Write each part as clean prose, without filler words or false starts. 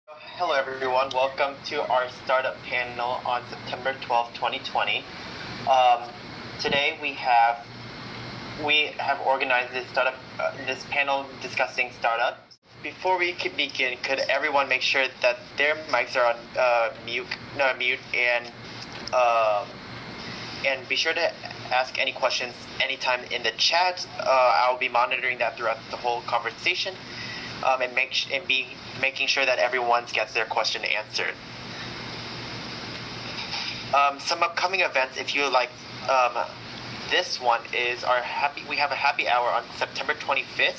Hello everyone, welcome to our startup panel on September 12th, 2020. Today we have organized this panel discussing startups. Before we could begin, could everyone make sure that their mics are on mute and be sure to ask any questions anytime in the chat. I'll be monitoring that throughout the whole conversation. And making sure that everyone gets their question answered. Some upcoming events, if you like, this one is we have a happy hour on September 25th.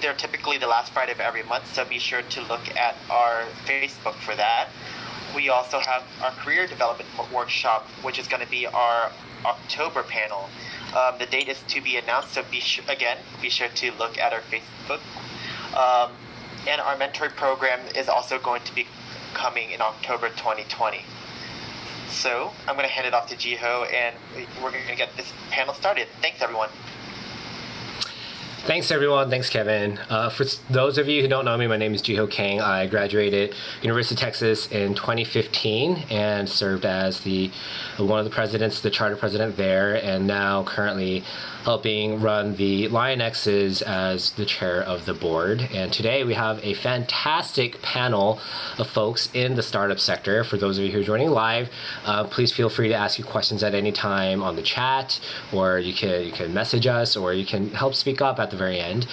They're typically the last Friday of every month, so be sure to look at our Facebook for that. We also have our career development workshop, which is going to be our October panel. The date is to be announced, so be sure to look at our Facebook. And our mentoring program is also going to be coming in October 2020. So I'm going to hand it off to Jiho, and we're going to get this panel started. Thanks, everyone. Thanks, everyone. Thanks, Kevin. For those of you who don't know me, my name is Jiho Kang. I graduated University of Texas in 2015 and served as one of the presidents, the charter president there, and now currently helping run the LionExes as the chair of the board. And today we have a fantastic panel of folks in the startup sector. For those of you who are joining live, please feel free to ask your questions at any time on the chat, or you can message us, or you can help speak up at the very end.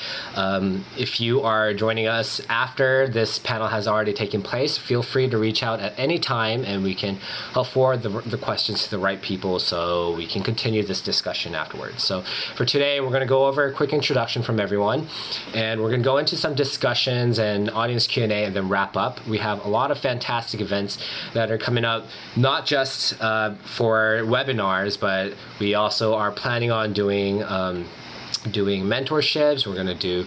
If you are joining us after this panel has already taken place, feel free to reach out at any time, and we can help forward the questions to the right people so we can continue this discussion afterwards. So for today, we're going to go over a quick introduction from everyone, and we're going to go into some discussions and audience Q&A and then wrap up. We have a lot of fantastic events that are coming up, not just for webinars, but we also are planning on doing mentorships. We're going to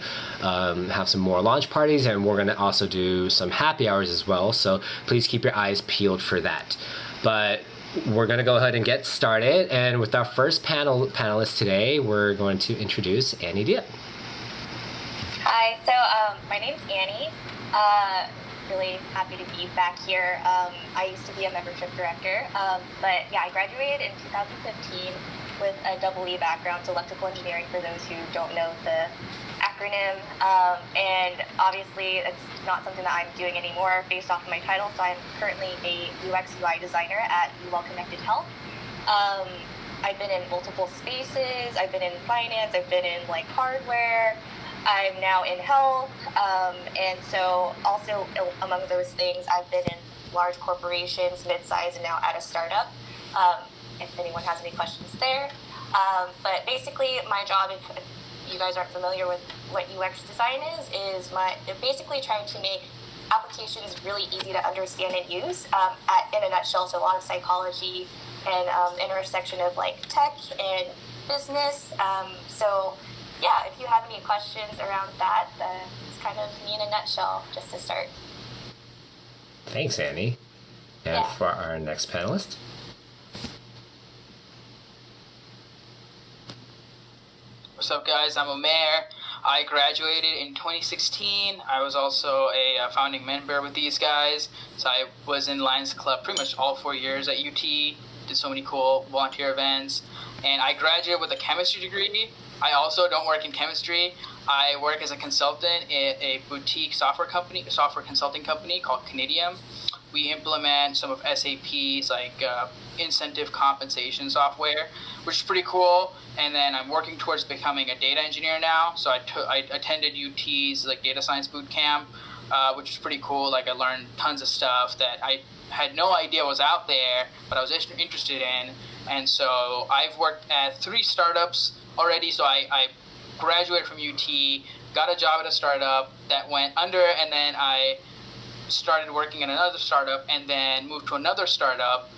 have some more launch parties, and we're going to also do some happy hours as well. So please keep your eyes peeled for that. But we're going to go ahead and get started. And with our first panelist today, we're going to introduce Annie Diep. Hi, so my name's Annie. Really happy to be back here. I used to be a membership director, but yeah, I graduated in 2015 with a double E background, so electrical engineering for those who don't know the acronym. And obviously it's not something that I'm doing anymore based off of my title, so I'm currently a UX UI designer at Well Connected Health. I've been in multiple spaces, I've been in finance, I've been in like hardware, I'm now in health, and so also among those things, I've been in large corporations, mid-size, and now at a startup. If anyone has any questions there. But basically my job, if you guys aren't familiar with what UX design is basically trying to make applications really easy to understand and use in a nutshell. So a lot of psychology and intersection of like tech and business. So yeah, if you have any questions around that, it's kind of me in a nutshell, just to start. Thanks, Annie. And for our next panelist. What's up, guys? I'm Umair. I graduated in 2016. I was also a founding member with these guys. So I was in Lions Club pretty much all 4 years at UT, did so many cool volunteer events. And I graduated with a chemistry degree. I also don't work in chemistry. I work as a consultant in a boutique software consulting company called Canadium. We implement some of SAP's incentive compensation software, which is pretty cool. And then I'm working towards becoming a data engineer now. So I attended UT's data science boot camp, which is pretty cool. I learned tons of stuff that I had no idea was out there, but I was interested in. And so I've worked at 3 startups already. So I graduated from UT, got a job at a startup that went under, and then I started working at another startup and then moved to another startup.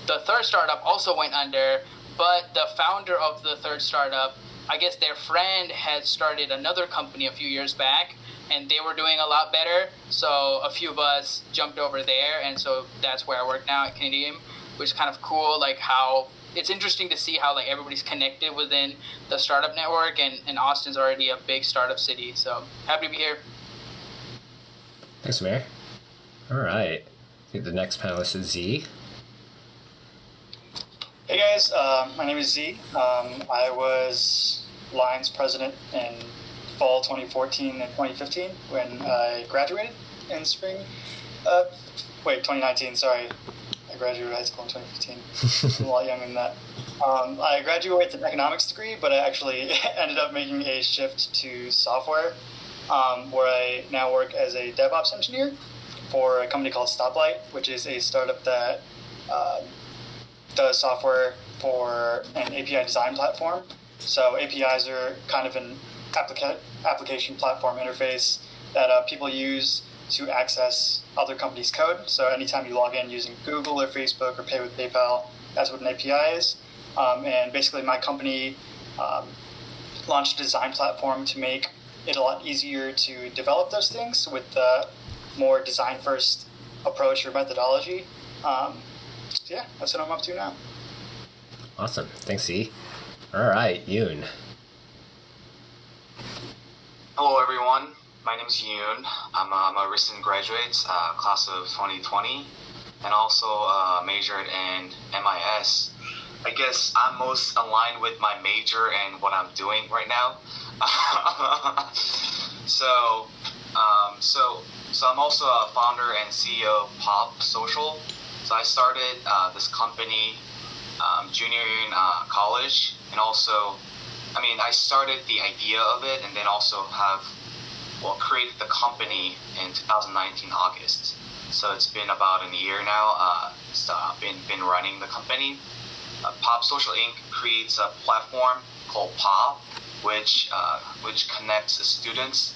The third startup also went under, but the founder of the third startup, I guess their friend had started another company a few years back, and they were doing a lot better. So a few of us jumped over there, and so that's where I work now at Canadium, which is kind of cool, how it's interesting to see how everybody's connected within the startup network, and Austin's already a big startup city. So happy to be here. Thanks, Umair. All right. I think the next panelist is Zee. Hey guys, my name is Zee. I was Lions president in fall 2014 and 2015 when I graduated in spring. 2019, sorry. I graduated high school in 2015. I'm a lot younger than that. I graduated with an economics degree, but I actually ended up making a shift to software, where I now work as a DevOps engineer for a company called Stoplight, which is a startup that does software for an API design platform. So APIs are kind of an application platform interface that people use to access other companies' code. So anytime you log in using Google or Facebook or pay with PayPal, that's what an API is. And basically my company launched a design platform to make it a lot easier to develop those things with the more design-first approach or methodology. Yeah, that's what I'm up to now. Awesome. Thanks, Zee. All right, Yoon. Hello, everyone. My name is Yoon. I'm a recent graduate, class of 2020, and also majored in MIS. I guess I'm most aligned with my major and what I'm doing right now. So I'm also a founder and CEO of Pop Social. So I started this company junior year in college, and also, I started the idea of it, and then also created the company in 2019 August. So it's been about a year now. I've been running the company. Pop Social Inc. creates a platform called Pop, which connects the students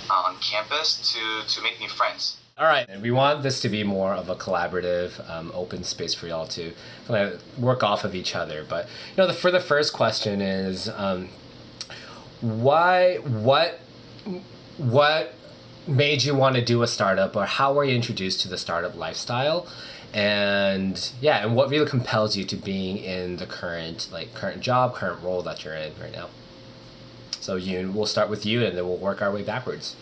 on campus to make new friends. All right, and we want this to be more of a collaborative, open space for y'all to kind of work off of each other. But for the first question is, what made you want to do a startup, or how were you introduced to the startup lifestyle, and what really compels you to being in the current job, current role that you're in right now? So Yoon, we'll start with you, and then we'll work our way backwards.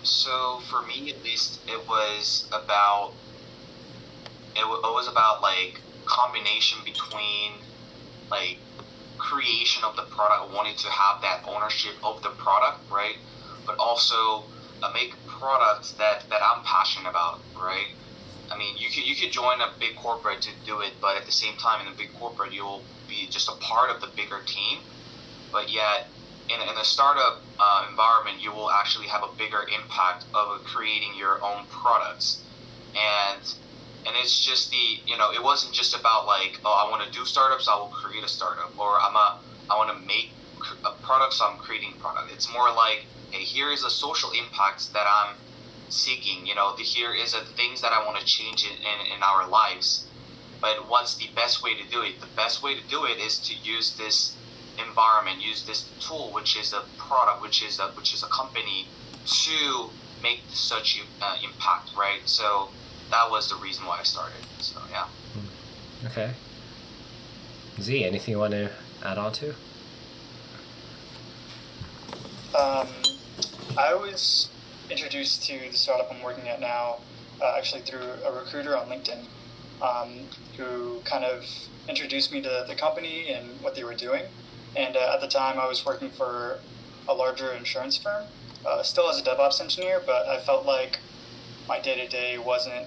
So for me, at least, it was about like combination between like creation of the product. I wanted to have that ownership of the product, right? But also make products that I'm passionate about, right? You could join a big corporate to do it, but at the same time, in a big corporate, you'll be just a part of the bigger team. But yet, in a startup environment, you will actually have a bigger impact of creating your own products. And it's just it wasn't just about like, I want to do startups, I will create a startup, or I want to make a product, so I'm creating a product. It's more like, hey, here is a social impact that I'm seeking. Here is the things that I want to change in our lives. But what's the best way to do it? The best way to do it is to use this environment, use this tool, which is a product, which is a company, to make such impact, right? So that was the reason why I started. So yeah. Okay. Zee, anything you want to add on to? I was introduced to the startup I'm working at now actually through a recruiter on LinkedIn, who kind of introduced me to the company and what they were doing. And at the time, I was working for a larger insurance firm, still as a DevOps engineer, but I felt like my day-to-day wasn't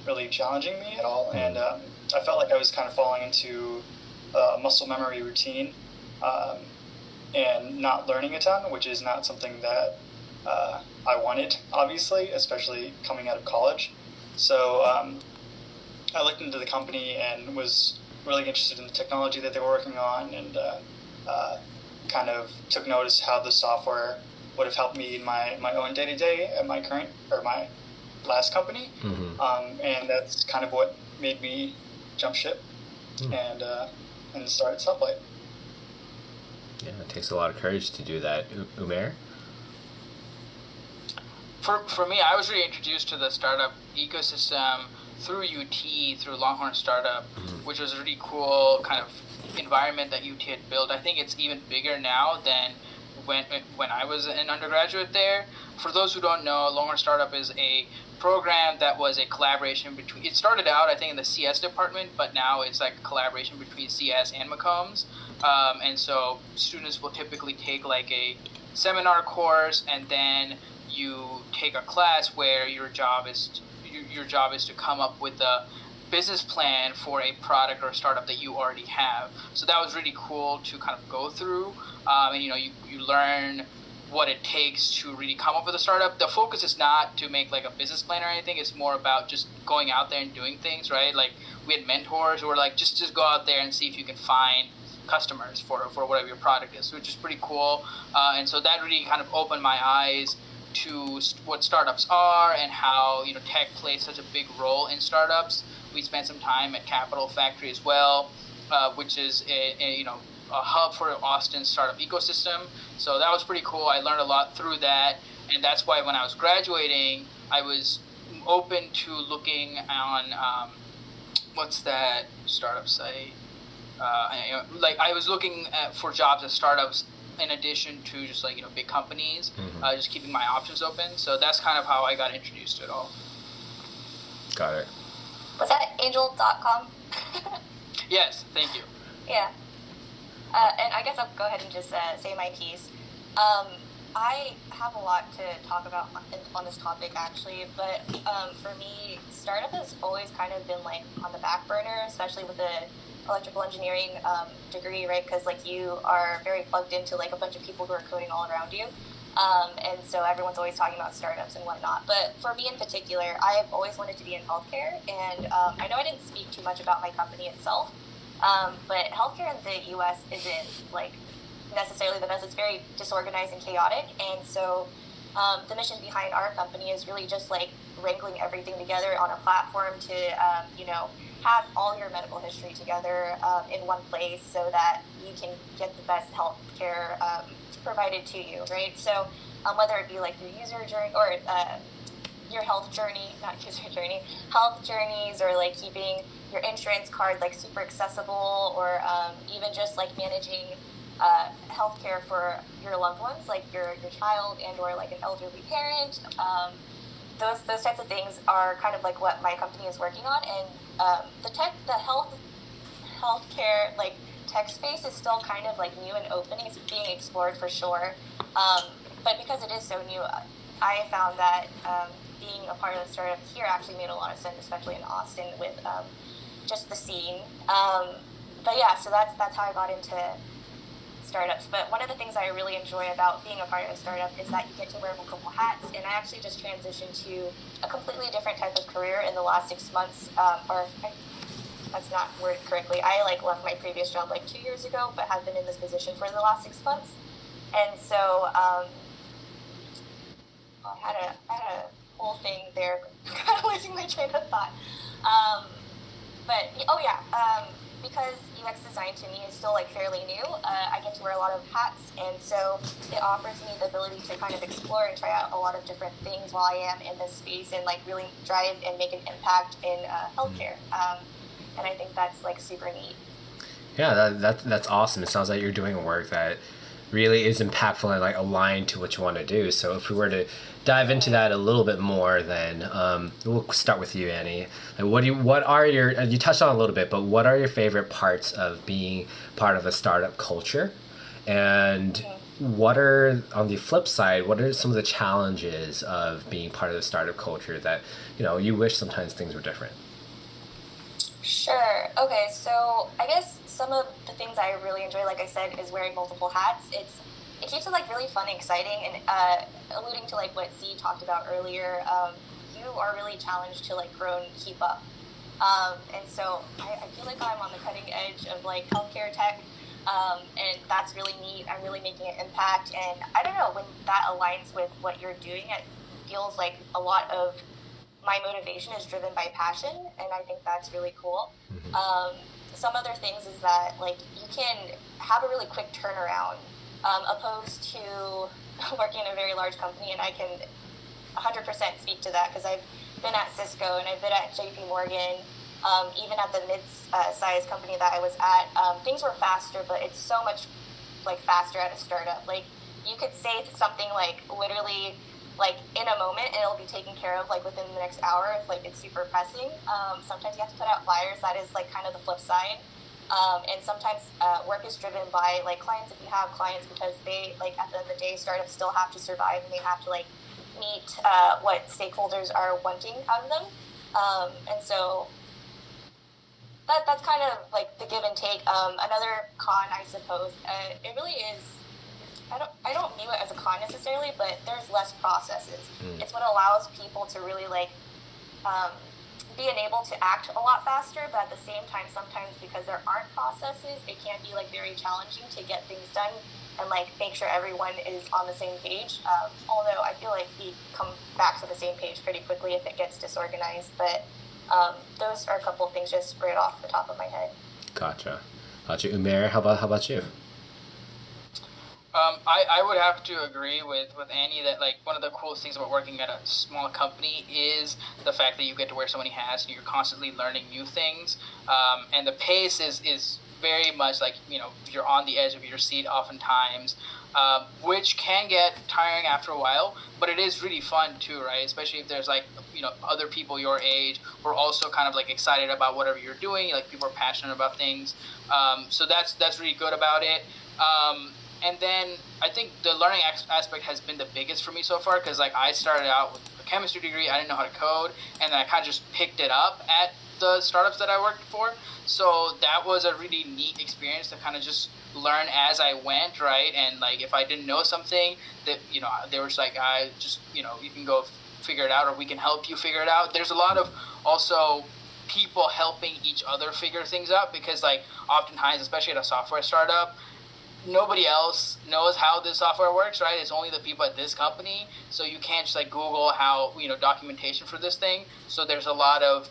really challenging me at all. And I felt like I was kind of falling into a muscle memory routine and not learning a ton, which is not something that I wanted, obviously, especially coming out of college. So I looked into the company and was really interested in the technology that they were working on, and kind of took notice how the software would have helped me in my own day-to-day at my last company. And that's kind of what made me jump ship and start Stoplight. Yeah, it takes a lot of courage to do that. Umair? For me, I was really introduced to the startup ecosystem through UT, through Longhorn Startup, which was a really cool kind of environment that UT had built. I think it's even bigger now than when I was an undergraduate there. For those who don't know, Longhorn Startup is a program that was a collaboration between. It started out, I think, in the CS department, but now it's like a collaboration between CS and Macombs. And so students will typically take like a seminar course, and then you take a class where your job is to come up with a business plan for a product or a startup that you already have. So that was really cool to kind of go through, and you learn what it takes to really come up with a startup. The focus is not to make like a business plan or anything. It's more about just going out there and doing things, right? Like we had mentors who were like, just go out there and see if you can find customers for whatever your product is, which is pretty cool. And so that really kind of opened my eyes to what startups are and how tech plays such a big role in startups. We spent some time at Capital Factory as well, which is a hub for Austin's startup ecosystem. So that was pretty cool. I learned a lot through that, and that's why when I was graduating, I was open to looking on what's that startup site? I was looking for jobs at startups in addition to just big companies, just keeping my options open. So that's kind of how I got introduced to it all. Got it. Was that angel.com? Yes, thank you. Yeah. And I guess I'll go ahead and just say my piece. I have a lot to talk about on this topic, actually, but for me, startup has always kind of been like on the back burner, especially with the electrical engineering degree, right? Because like you are very plugged into like a bunch of people who are coding all around you. And so everyone's always talking about startups and whatnot. But for me in particular, I've always wanted to be in healthcare. And I know I didn't speak too much about my company itself, but healthcare in the U.S. isn't like necessarily the best. It's very disorganized and chaotic. And so the mission behind our company is really just like wrangling everything together on a platform to, have all your medical history together in one place so that you can get the best health care provided to you, right? So whether it be like your user journey or your health journey, not user journey, health journeys, or like keeping your insurance card like super accessible, or even just like managing healthcare for your loved ones, like your child and or like an elderly parent. Those types of things are kind of like what my company is working on, and the healthcare like tech space is still kind of like new and opening. It's being explored for sure, but because it is so new, I found that being a part of the startup here actually made a lot of sense, especially in Austin with just the scene. But yeah, so that's how I got into startups. But one of the things I really enjoy about being a part of a startup is that you get to wear multiple hats, and I actually just transitioned to a completely different type of career in the last 6 months, that's not worded correctly. I left my previous job 2 years ago, but have been in this position for the last 6 months. And so I had a whole thing there, kind of losing my train of thought. Because UX design to me is still fairly new, I get to wear a lot of hats, and so it offers me the ability to kind of explore and try out a lot of different things while I am in this space and really drive and make an impact in healthcare. And I think that's super neat. Yeah, that's awesome. It sounds like you're doing work that really is impactful and aligned to what you want to do. So if we were to dive into that a little bit more, then we'll start with you, Annie. What are your, you touched on it a little bit, but what are your favorite parts of being part of a startup culture? And what are, on the flip side, what are some of the challenges of being part of the startup culture that, you wish sometimes things were different? Sure. Okay, so I guess some of the things I really enjoy, like I said, is wearing multiple hats. It keeps it really fun and exciting, and alluding to what Zee talked about earlier, you are really challenged to grow and keep up. And so I feel like I'm on the cutting edge of healthcare tech, and that's really neat. I'm really making an impact, and I don't know, when that aligns with what you're doing, it feels like a lot of my motivation is driven by passion, and I think that's really cool. Some other things is that you can have a really quick turnaround, opposed to working in a very large company, and I can 100% speak to that because I've been at Cisco and I've been at JP Morgan, even at the mid-sized company that I was at. Things were faster, but it's so much faster at a startup. you could say something like literally like in a moment and it'll be taken care of like within the next hour if like it's super pressing. Sometimes you have to put out flyers. That is like kind of the flip side. And sometimes work is driven by like clients, if you have clients, because they like at the end of the day startups still have to survive and they have to like meet what stakeholders are wanting out of them. And so that's kind of like the give and take. Another con, I suppose, it really is. I don't view it as a con necessarily, but there's less processes. It's what allows people to really like be enabled to act a lot faster. But at the same time, sometimes because there aren't processes, it can be like very challenging to get things done and like make sure everyone is on the same page. Although I feel like we come back to the same page pretty quickly if it gets disorganized. But those are a couple of things just right off the top of my head. Gotcha. Umair, how about you? I would have to agree with Annie that like one of the coolest things about working at a small company is the fact that you get to wear so many hats and you're constantly learning new things. And the pace is very much like, you know, you're on the edge of your seat oftentimes, which can get tiring after a while, but it is really fun too, right? Especially if there's like, you know, other people your age who are also kind of like excited about whatever you're doing, like people are passionate about things. So that's really good about it. And then I think the learning aspect has been the biggest for me so far, because like I started out with a chemistry degree, I didn't know how to code, and then I kind of just picked it up at the startups that I worked for. So that was a really neat experience to kind of just learn as I went, right? And like if I didn't know something, that, you know, they were just like, I just, you know, you can go figure it out, or we can help you figure it out. There's a lot of also people helping each other figure things out, because like oftentimes, especially at a software startup, nobody else knows how this software works, right? It's only the people at this company. So you can't just like Google how, you know, documentation for this thing. So there's a lot of,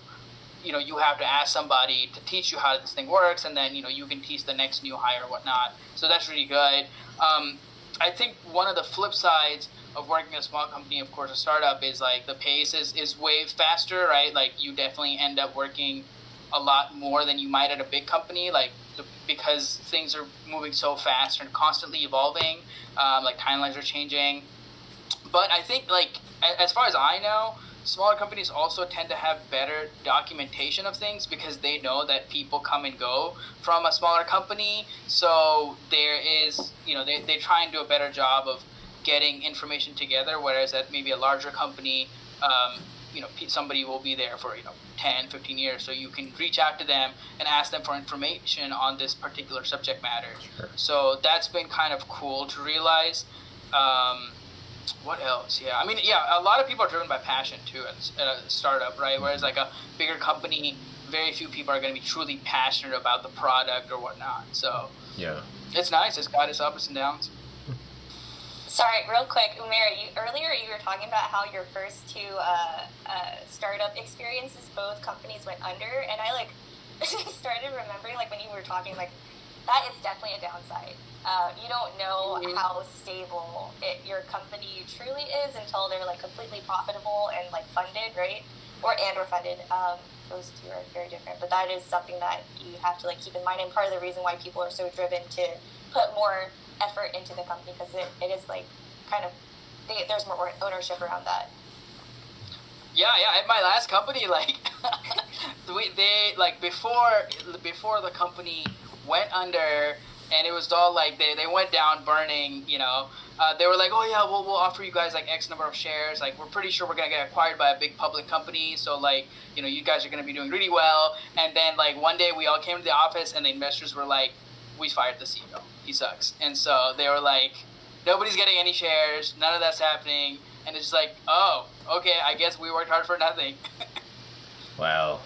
you know, you have to ask somebody to teach you how this thing works, and then, you know, you can teach the next new hire or whatnot. So that's really good. I think one of the flip sides of working in a small company, of course, a startup, is like the pace is way faster, right? Like you definitely end up working a lot more than you might at a big company, like because things are moving so fast and constantly evolving, like timelines are changing. But I think like as far as I know, smaller companies also tend to have better documentation of things, because they know that people come and go from a smaller company. So there is, you know, they try and do a better job of getting information together, whereas at maybe a larger company, you know, somebody will be there for, you know, 10, 15 years, so you can reach out to them and ask them for information on this particular subject matter. Sure. So that's been kind of cool to realize. What else? Yeah, I mean, yeah, a lot of people are driven by passion too at a startup, right? Whereas like a bigger company, very few people are going to be truly passionate about the product or whatnot. So Yeah. it's nice. It's got its ups and downs. Sorry, real quick, Umair, earlier you were talking about how your first two startup experiences, both companies went under, and I like started remembering like when you were talking, like that is definitely a downside. You don't know how stable your company truly is until they're like completely profitable and like funded, right? Or funded. Those two are very different, but that is something that you have to like keep in mind, and part of the reason why people are so driven to put more effort into the company, because it is like kind of there's more ownership around that. Yeah, at my last company, like they like before the company went under, and it was all like they went down burning, you know. They were like, oh yeah, we'll offer you guys like X number of shares, like we're pretty sure we're gonna get acquired by a big public company, so like, you know, you guys are gonna be doing really well. And then like one day we all came to the office and the investors were like, we fired the CEO, he sucks. And so they were like, nobody's getting any shares, none of that's happening. And it's like, oh, okay, I guess we worked hard for nothing. Wow.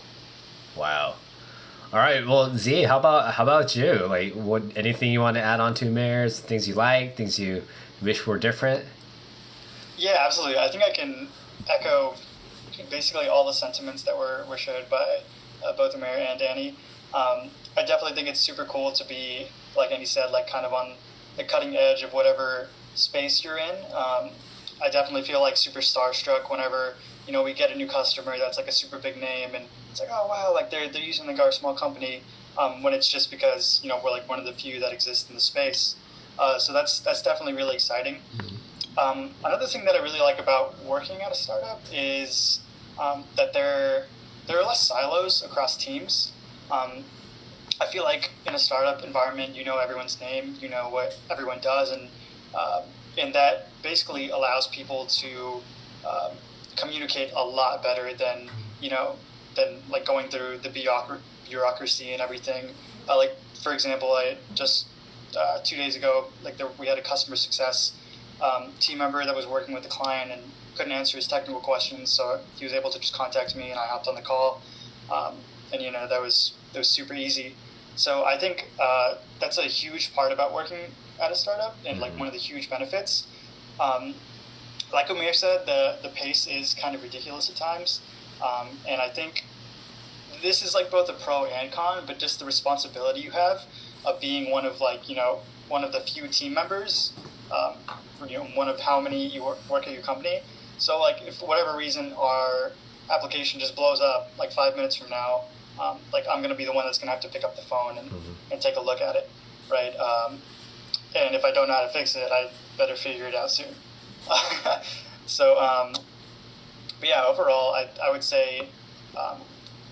All right. Well, Zee, how about you? Like, what? Anything you want to add on to Umair's? Things you like? Things you wish were different? Yeah, absolutely. I think I can echo basically all the sentiments that were shared by both Umair and Annie. I definitely think it's super cool to be, like Annie said, like kind of on the cutting edge of whatever space you're in. I definitely feel like super starstruck whenever, you know, we get a new customer that's like a super big name, and it's like, oh wow, like they're using like our small company, when it's just because, you know, we're like one of the few that exist in the space. So that's definitely really exciting. Another thing that I really like about working at a startup is that there are less silos across teams. I feel like in a startup environment, you know everyone's name, you know what everyone does, and that basically allows people to communicate a lot better than like going through the bureaucracy and everything. Like for example, I just 2 days ago, we had a customer success team member that was working with the client and couldn't answer his technical questions, so he was able to just contact me, and I hopped on the call, and that was super easy. So I think that's a huge part about working at a startup, and like one of the huge benefits. Like Umair said, the pace is kind of ridiculous at times, and I think this is like both a pro and con, but just the responsibility you have of being one of one of the few team members, one of how many you work at your company. So like if for whatever reason our application just blows up like 5 minutes from now, I'm going to be the one that's going to have to pick up the phone and take a look at it, right? And if I don't know how to fix it, I better figure it out soon. So, but yeah, overall, I would say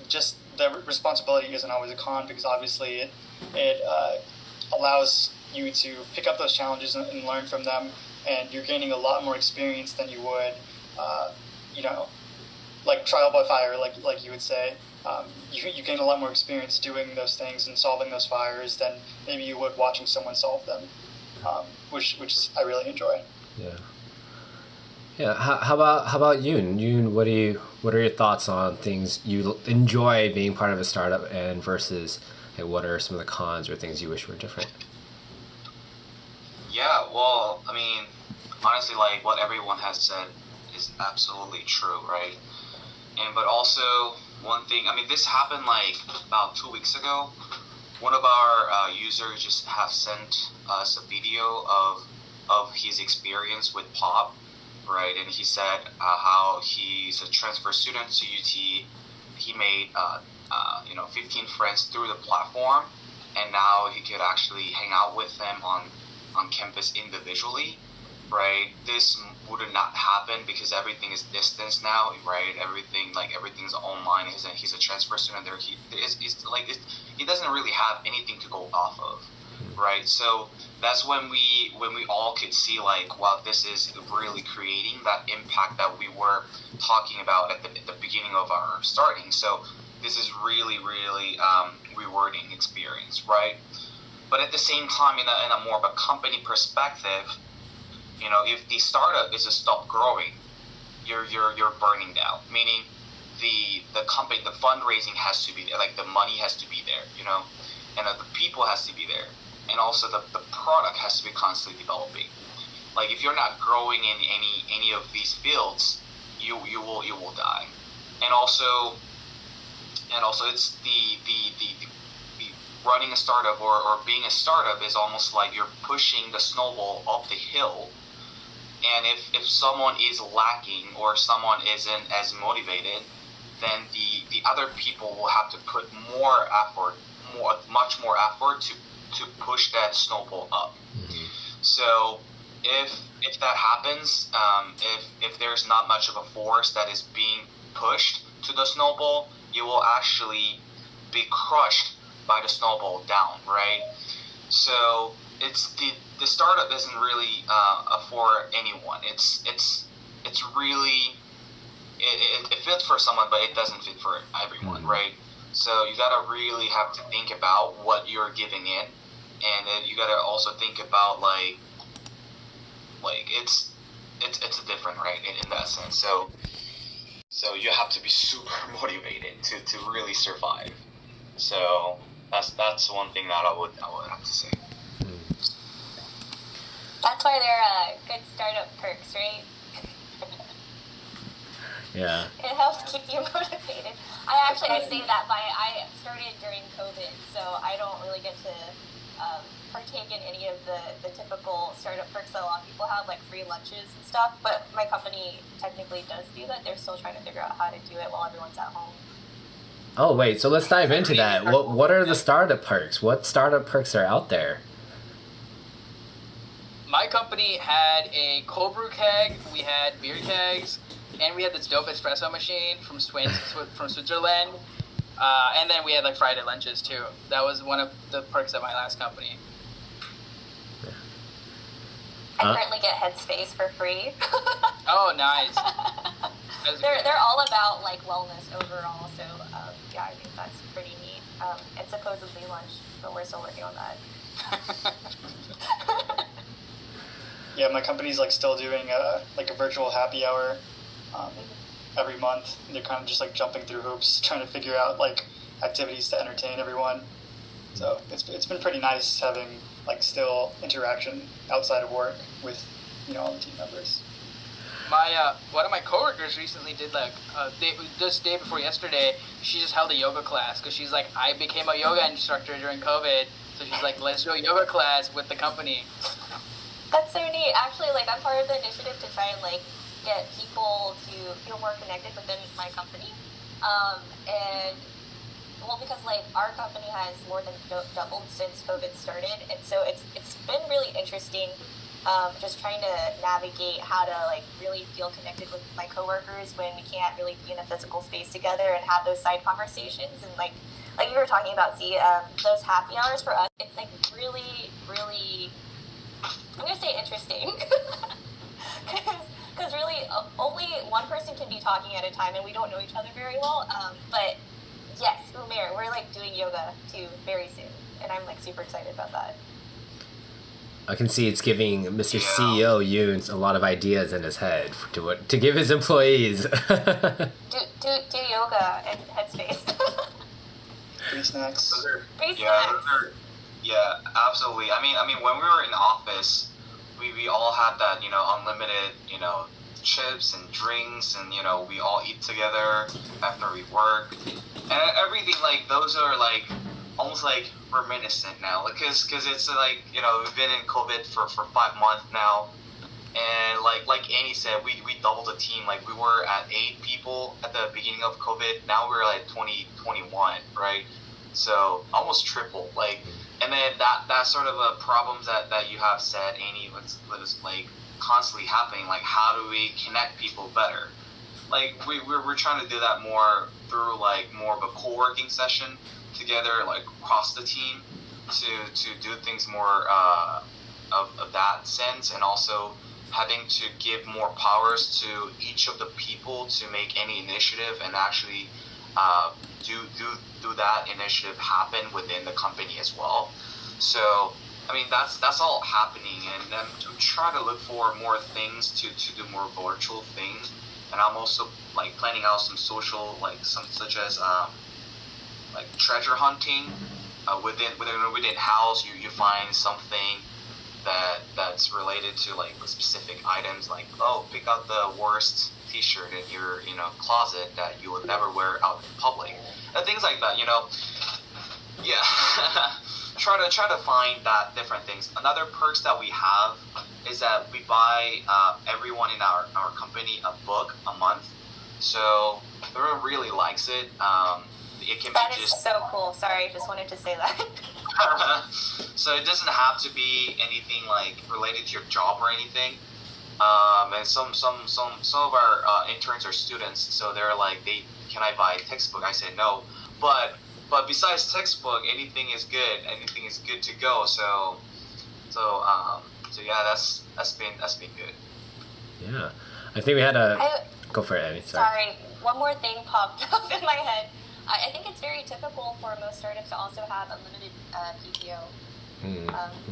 just the responsibility isn't always a con, because obviously it allows you to pick up those challenges and learn from them, and you're gaining a lot more experience than you would, like trial by fire, like you would say. You gain a lot more experience doing those things and solving those fires than maybe you would watching someone solve them, which I really enjoy. Yeah. Yeah. How about Yoon? Yoon, what are your thoughts on things you enjoy being part of a startup, and versus what are some of the cons or things you wish were different? Yeah, well, I mean, honestly, like what everyone has said is absolutely true, right? But also one thing, I mean, this happened like about 2 weeks ago. One of our users just have sent us a video of his experience with Pop, right? And he said how he's a transfer student to UT. He made 15 friends through the platform, and now he could actually hang out with them on campus individually, right? This would not happen because everything is distance now, right? Everything's online. He's a transfer student there. He doesn't really have anything to go off of, right? So that's when we all could see like, wow, this is really creating that impact that we were talking about at the beginning of our starting. So this is really rewarding experience, right? But at the same time, in a more of a company perspective, if the startup is to stop growing, you're burning down. Meaning, the company, the fundraising has to be there, like the money has to be there, and the people has to be there, and also the product has to be constantly developing. Like if you're not growing in any of these fields, you will die. And also it's the running a startup or being a startup is almost like you're pushing the snowball up the hill, and if someone is lacking or someone isn't as motivated, then the other people will have to put much more effort to push that snowball up. So if that happens, if there's not much of a force that is being pushed to the snowball, you will actually be crushed by the snowball down, right? So it's the startup isn't really for anyone. It's really it fits for someone, but it doesn't fit for everyone, right? So you gotta really have to think about what you're giving in, and then you gotta also think about like it's different, right? In that sense. So you have to be super motivated to really survive. So that's one thing that I would have to say. That's why they're good startup perks, right? Yeah. It helps keep you motivated. I say that I started during COVID, so I don't really get to partake in any of the typical startup perks that a lot of people have, like free lunches and stuff. But my company technically does do that. They're still trying to figure out how to do it while everyone's at home. Oh wait, so let's dive into that. What are the startup perks? What startup perks are out there? my company had a cold brew keg, we had beer kegs, and we had this dope espresso machine from Switzerland. And then we had like Friday lunches too. That was one of the perks at my last company. I currently get Headspace for free. Oh, nice. They're all about like wellness overall. So yeah, I think that's pretty neat. And supposedly lunch, but we're still working on that. Yeah, my company's like still doing a virtual happy hour every month. They're kind of just like jumping through hoops, trying to figure out like activities to entertain everyone. So it's been pretty nice having like still interaction outside of work with all the team members. My one of my coworkers recently did like just day before yesterday. She just held a yoga class because she's like, I became a yoga instructor during COVID, so she's like, let's do a yoga class with the company. That's so neat. Actually, like I'm part of the initiative to try and like get people to feel more connected within my company, and well, because like our company has more than doubled since COVID started, and so it's been really interesting. Just trying to navigate how to like really feel connected with my coworkers when we can't really be in a physical space together and have those side conversations. And like you were talking about, Zee, those happy hours for us, it's like really, really, I'm gonna say interesting, because really only one person can be talking at a time, and we don't know each other very well. But yes, Umair, we're like doing yoga too very soon, and I'm like super excited about that. I can see it's giving Mr. CEO Yoon a lot of ideas in his head to give his employees. do yoga and Headspace. Free snacks. Free snacks. Yeah, absolutely. I mean, when we were in office, we all had that unlimited chips and drinks, and we all eat together after we work, and everything like those are like almost like reminiscent now, because it's like we've been in COVID for 5 months now, and like Annie said, we doubled the team. Like we were at 8 people at the beginning of COVID, now we're at 21, right? So almost triple. Like, and then that sort of a problems that you have said, Annie, was like constantly happening. Like, how do we connect people better? Like we're trying to do that more through like more of a co-working session together, like across the team, to do things more of that sense, and also having to give more powers to each of the people to make any initiative and actually do that initiative happen within the company as well. So I mean that's all happening, and I'm trying to look for more things to do more virtual things, and I'm also like planning out some social, like some such as like treasure hunting within house. You find something that's related to like specific items, like pick out the worst t-shirt in your closet that you would never wear out in public, and things like that. Yeah. try to find that different things. Another perks that we have is that we buy everyone in our company a book a month, so everyone really likes it. It can that be is just so cool. Sorry, just wanted to say that. So it doesn't have to be anything like related to your job or anything. And some of our interns are students, so they're like, can I buy a textbook? I said no, but besides textbook, anything is good. Anything is good to go. So yeah, that's been good. Yeah, I think we had go for it, Annie. Sorry, one more thing popped up in my head. I think it's very typical for most startups to also have unlimited PTO.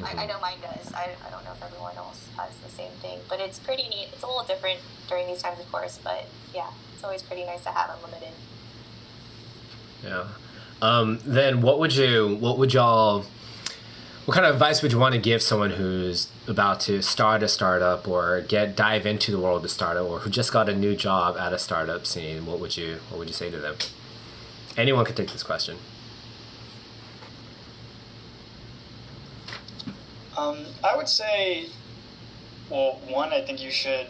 I know mine does. I don't know if everyone else has the same thing, but it's pretty neat. It's a little different during these times, of course, but yeah, it's always pretty nice to have unlimited. Yeah. Then what kind of advice would you want to give someone who's about to start a startup or dive into the world of startup, or who just got a new job at a startup scene? What would you say to them? Anyone could take this question. I would say, well, one, I think you should,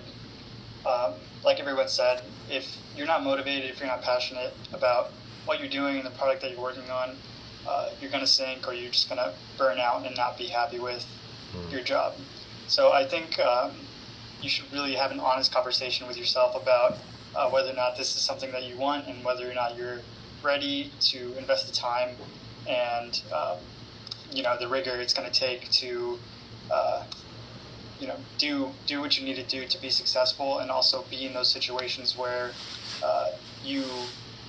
like everyone said, if you're not motivated, if you're not passionate about what you're doing and the product that you're working on, you're going to sink, or you're just going to burn out and not be happy with your job. So I think you should really have an honest conversation with yourself about whether or not this is something that you want and whether or not you're ready to invest the time and the rigor it's going to take to do what you need to do to be successful, and also be in those situations where you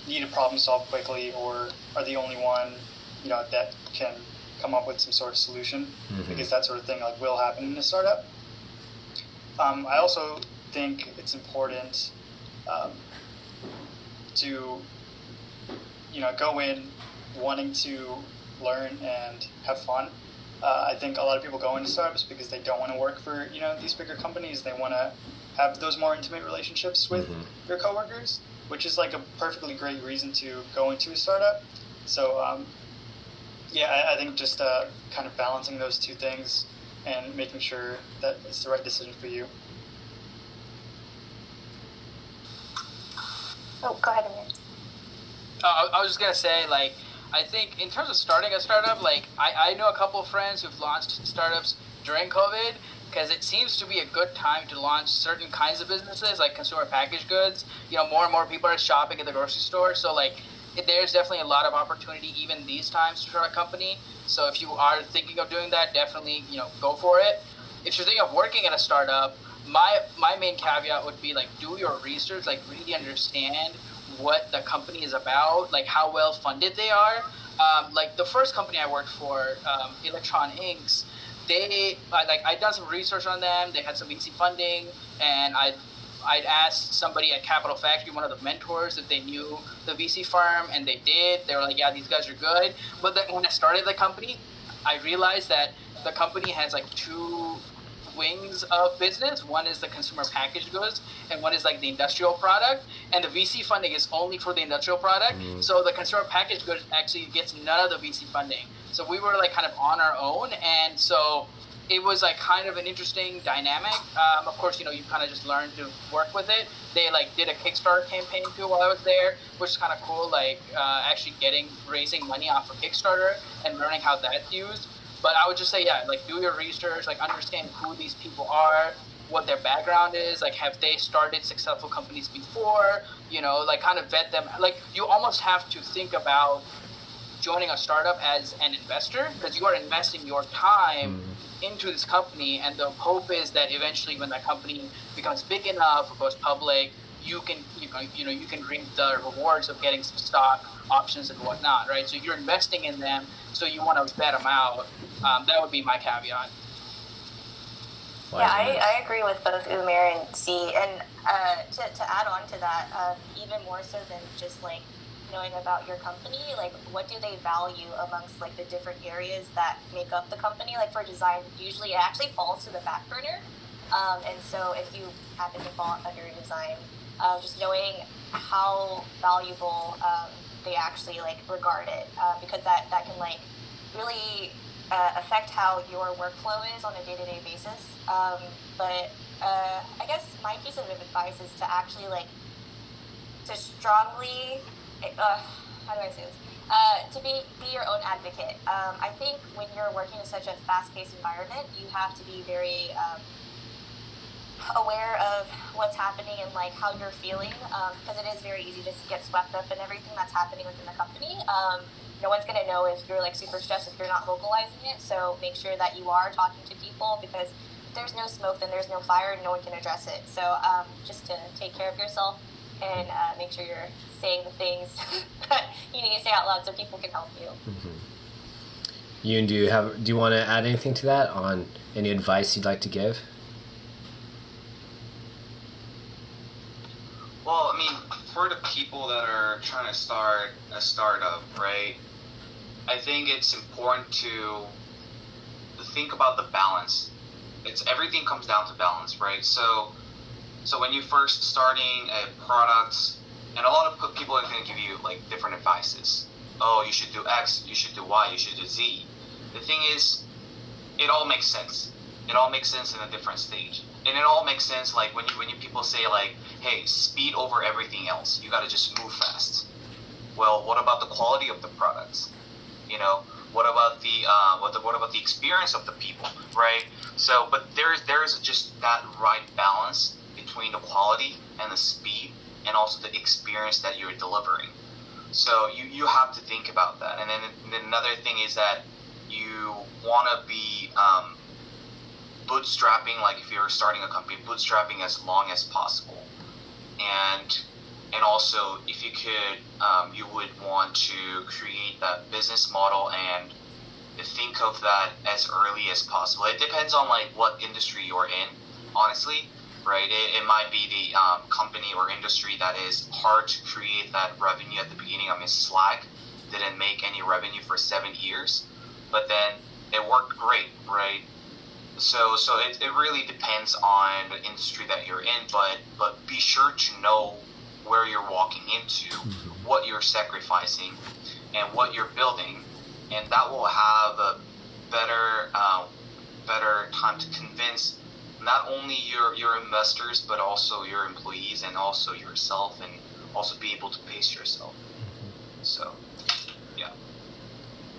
need a problem solved quickly or are the only one that can come up with some sort of solution, because that sort of thing will happen in a startup. I also think it's important to go in wanting to learn and have fun. I think a lot of people go into startups because they don't want to work for these bigger companies. They want to have those more intimate relationships with their coworkers, which is a perfectly great reason to go into a startup. So I think just kind of balancing those two things and making sure that it's the right decision for you. Oh, go ahead, Amir. I was just gonna say, I think in terms of starting a startup, I know a couple of friends who've launched startups during COVID, because it seems to be a good time to launch certain kinds of businesses, like consumer packaged goods. More and more people are shopping at the grocery store, so there's definitely a lot of opportunity even these times to start a company. So if you are thinking of doing that, definitely go for it. If you're thinking of working at a startup, my main caveat would be do your research, really understand what the company is about, how well funded they are. The first company I worked for, Electron Inks, I'd done some research on them. They had some VC funding, and I'd asked somebody at Capital Factory, one of the mentors, if they knew the VC firm, and they did. They were like, yeah, these guys are good. But then when I started the company, I realized that the company has two wings of business. One is the consumer packaged goods, and one is the industrial product. And the VC funding is only for the industrial product. So the consumer packaged goods actually gets none of the VC funding. So we were kind of on our own, and so it was kind of an interesting dynamic. Of course, you kind of just learn to work with it. They did a Kickstarter campaign too while I was there, which is kind of cool. Actually raising money off of Kickstarter and learning how that's used. But I would just say, do your research, understand who these people are, what their background is, have they started successful companies before, kind of vet them. You almost have to think about joining a startup as an investor, because you are investing your time into this company, and the hope is that eventually when that company becomes big enough or goes public, you can reap the rewards of getting some stock options and whatnot, right? So you're investing in them, so you want to vet them out. That would be my caveat. Yeah, I agree with both Umair and Zee. And to add on to that, even more so than just knowing about your company, what do they value amongst the different areas that make up the company? For design, usually it actually falls to the back burner. And so if you happen to fall under design, just knowing how valuable they actually regard it, because that can really affect how your workflow is on a day-to-day basis. But I guess my piece of advice is to actually to strongly how do I say this? To be your own advocate. I think when you're working in such a fast-paced environment, you have to be very aware of what's happening and how you're feeling, because it is very easy to get swept up in everything that's happening within the company. No one's going to know if you're super stressed if you're not vocalizing it, so make sure that you are talking to people, because if there's no smoke, then there's no fire and no one can address it. So just to take care of yourself and make sure you're saying the things that you need to say out loud so people can help you. Yoon, do you want to add anything to that, on any advice you'd like to give? Well, I mean, for the people that are trying to start a startup, right, I think it's important to think about the balance. Everything comes down to balance, right? So when you're first starting a product, and a lot of people are going to give you different advices. Oh, you should do X, you should do Y, you should do Z. The thing is, it all makes sense. It all makes sense in a different stage. And it all makes sense when you people say hey, speed over everything else. You got to just move fast. Well, what about the quality of the products? What about what about the experience of the people, right? So, but there's just that right balance between the quality and the speed, and also the experience that you're delivering. So you have to think about that. And then another thing is that you want to be bootstrapping, like if you're starting a company, bootstrapping as long as possible. And also, if you could, you would want to create that business model and think of that as early as possible. It depends on like what industry you're in, honestly, right? It might be the company or industry that is hard to create that revenue at the beginning. I mean, Slack didn't make any revenue for 7 years, but then it worked great, right? So it really depends on the industry that you're in, but be sure to know where you're walking into, what you're sacrificing, and what you're building, and that will have a better time to convince not only your investors but also your employees and also yourself, and also be able to pace yourself. So yeah,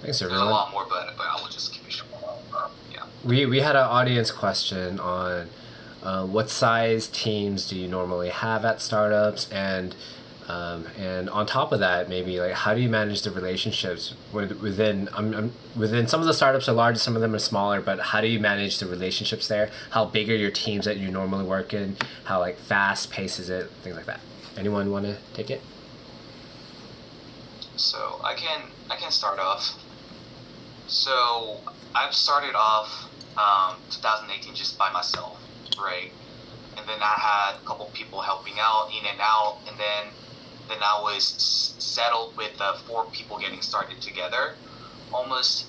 Thanks, there's everyone. a lot more, but I will just keep it short. Yeah. We had an audience question on what size teams do you normally have at startups, and on top of that, maybe like how do you manage the relationships within some of the startups are large, some of them are smaller, but how do you manage the relationships there? How big are your teams that you normally work in? How like fast paced is it? Things like that. Anyone want to take it? So I can start off. So I've started off 2018 just by myself, right? And then I had a couple people helping out, in and out, and then I was settled with 4 people getting started together, almost,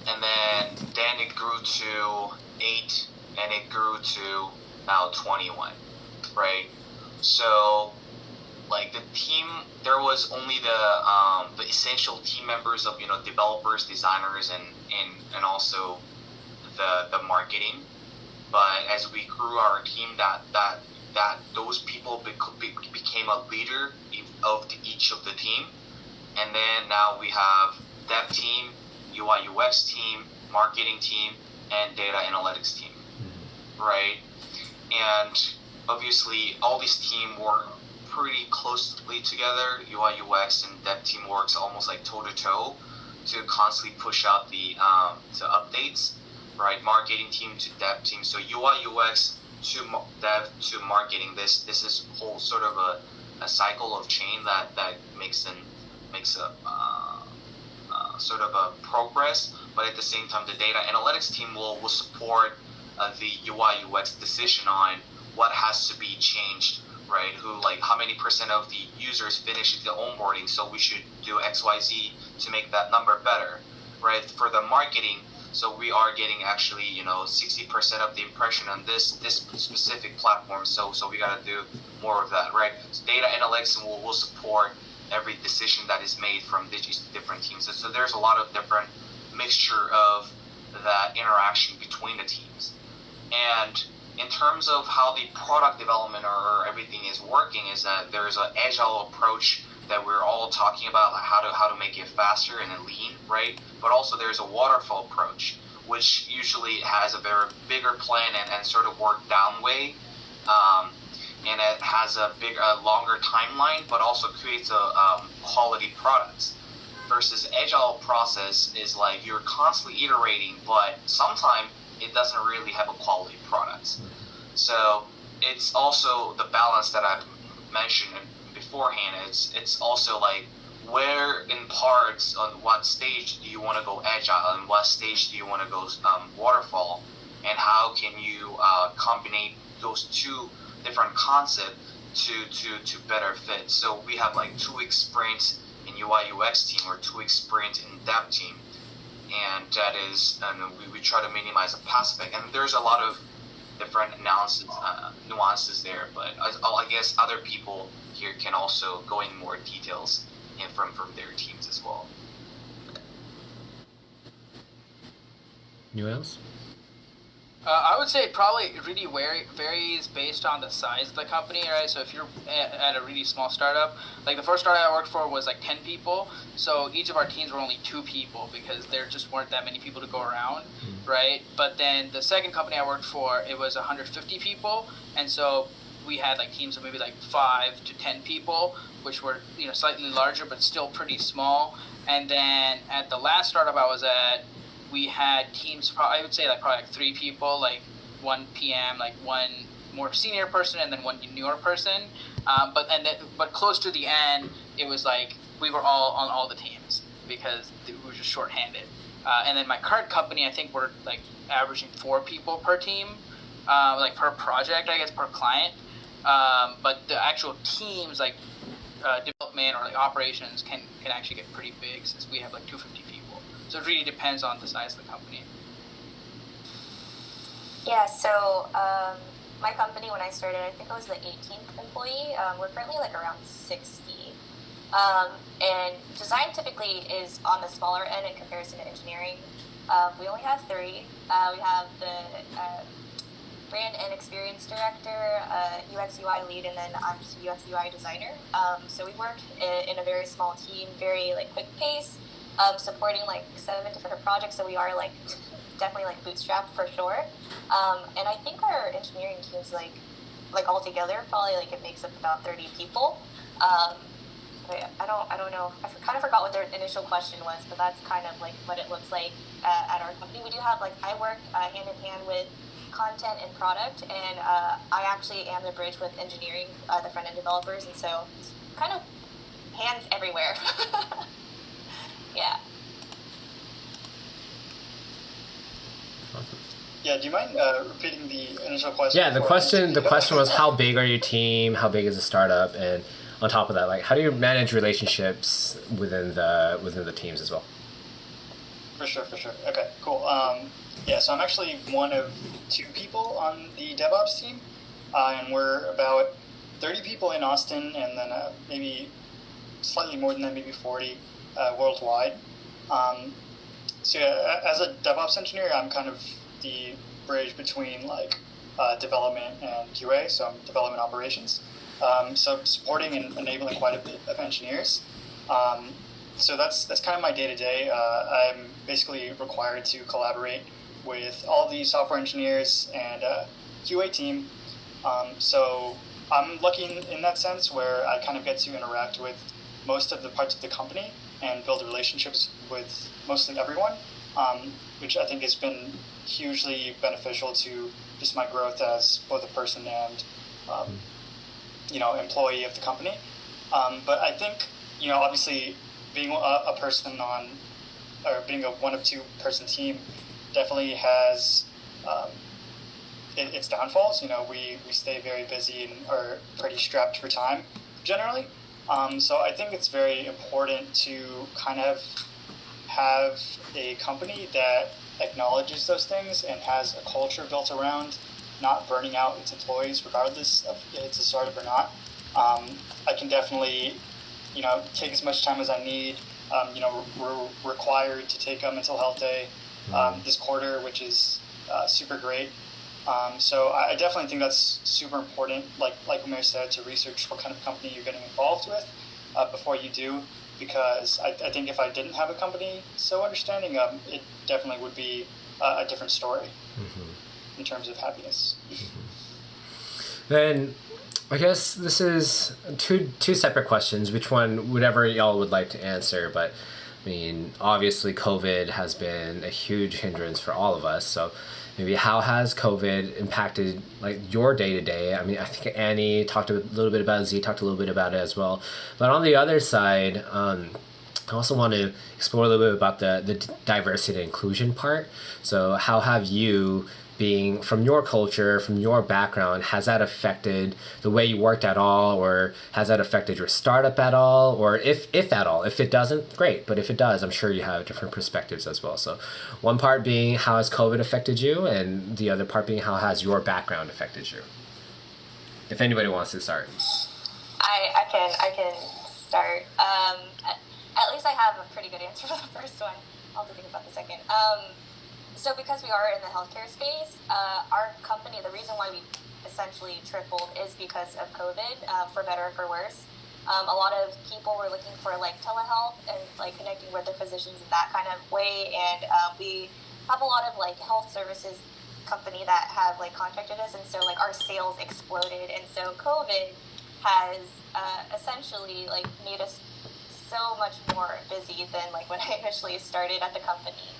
and then it grew to 8, and it grew to now 21, right? So like the team, there was only the essential team members of developers, designers, and also the marketing. But as we grew our team, that those people became a leader of each of the team, and then now we have dev team, UI UX team, marketing team, and data analytics team, right? And obviously all these teams work pretty closely together. UI UX and dev team works almost like toe to toe to constantly push out the to updates, right? Marketing team to dev team. So UI UX to dev to marketing. This is whole sort of a cycle of chain that makes a sort of a progress. But at the same time, the data analytics team will support the UI UX decision on what has to be changed, right? How many % of the users finish the onboarding, so we should do XYZ to make that number better, right? For the marketing, so we are getting actually 60% of the impression on this specific platform, so we gotta do more of that, right? So data analytics will support every decision that is made from these different teams. So there's a lot of different mixture of that interaction between the teams. And in terms of how the product development or everything is working, is that there's an agile approach that we're all talking about, like how to make it faster and then lean, right? But also there's a waterfall approach, which usually has a very bigger plan and sort of work down way, and it has a longer timeline, but also creates a quality products. Versus agile process is like you're constantly iterating, but sometimes it doesn't really have a quality product. So it's also the balance that I've mentioned beforehand. It's also like where in parts, on what stage do you want to go agile, and what stage do you want to go waterfall, and how can you combine those two different concepts to better fit. So we have like 2 week sprint in UI UX team or 2 week sprint in dev team, and that is, and we try to minimize the aspect. And there's a lot of different nuances there, but I guess other people here can also go in more details and from their teams as well. Anyone else? I would say probably it really varies based on the size of the company, right? So if you're at a really small startup, like the first startup I worked for was like 10 people, so each of our teams were only 2 people because there just weren't that many people to go around, right? But then the second company I worked for, it was 150 people, and so we had like teams of maybe like 5 to 10 people, which were slightly larger but still pretty small. And then at the last startup I was at, we had teams, I would say probably 3 people, like 1 PM, like 1 more senior person and then 1 newer person. But close to the end, it was like we were all on all the teams because we were just shorthanded. And then my current company, I think we're like averaging 4 people per team, like per project, I guess, per client. But the actual teams, like development or like operations, can actually get pretty big since we have like 250 people. So it really depends on the size of the company. Yeah, so my company, when I started, I think I was the 18th employee. We're currently like around 60. And design typically is on the smaller end in comparison to engineering. We only have 3. We have the brand and experience director, UX UI lead, and then I'm just a UX UI designer. So we work in a very small team, very like quick pace, supporting like 7 different projects. So we are like definitely like bootstrapped for sure. And I think our engineering team's like all together probably like it makes up about 30 people. But I don't know. I kind of forgot what their initial question was, but that's kind of like what it looks like at our company. We do have like I work hand in hand with content and product, and I actually am the bridge with engineering, the front end developers, and so kind of hands everywhere. Yeah. Yeah, do you mind repeating the initial question? Yeah, the question was how big are your team? How big is the startup? And on top of that, like how do you manage relationships within the teams as well? For sure. Okay, cool. Yeah, so I'm actually one of 2 people on the DevOps team, and we're about 30 people in Austin, and then maybe slightly more than that, maybe 40 worldwide. So yeah, as a DevOps engineer, I'm kind of the bridge between like development and QA, so I'm development operations. So supporting and enabling quite a bit of engineers. So that's kind of my day-to-day. I'm basically required to collaborate with all the software engineers and QA team. So I'm lucky in that sense where I kind of get to interact with most of the parts of the company and build relationships with mostly everyone, which I think has been hugely beneficial to just my growth as both a person and employee of the company. But I think obviously being a person on or being a 1 of 2 person team definitely has its downfalls. We stay very busy and are pretty strapped for time generally. So I think it's very important to kind of have a company that acknowledges those things and has a culture built around not burning out its employees regardless of if it's a startup or not. I can definitely take as much time as I need. We're required to take a mental health day this quarter, which is super great. So I definitely think that's super important, like Umair said, to research what kind of company you're getting involved with before you do, because I think if I didn't have a company so understanding, it definitely would be a different story in terms of happiness. Then I guess this is two separate questions. Which one, whatever y'all would like to answer, but I mean, obviously COVID has been a huge hindrance for all of us. So maybe how has COVID impacted like your day to day? I mean, I think Annie talked a little bit about it, Zee talked a little bit about it as well. But on the other side, I also want to explore a little bit about the diversity and inclusion part. So how have you, being from your culture, from your background, has that affected the way you worked at all, or has that affected your startup at all, or if at all? If it doesn't, great, but if it does, I'm sure you have different perspectives as well. So one part being how has COVID affected you, and the other part being how has your background affected you? If anybody wants to start. I can start. At least I have a pretty good answer for the first one. I'll have to think about the second. so because we are in the healthcare space, our company, the reason why we essentially tripled is because of COVID, for better or for worse. A lot of people were looking for like telehealth and like connecting with their physicians in that kind of way, and we have a lot of like health services company that have like contacted us, and so like our sales exploded, and so COVID has essentially like made us so much more busy than like when I initially started at the company.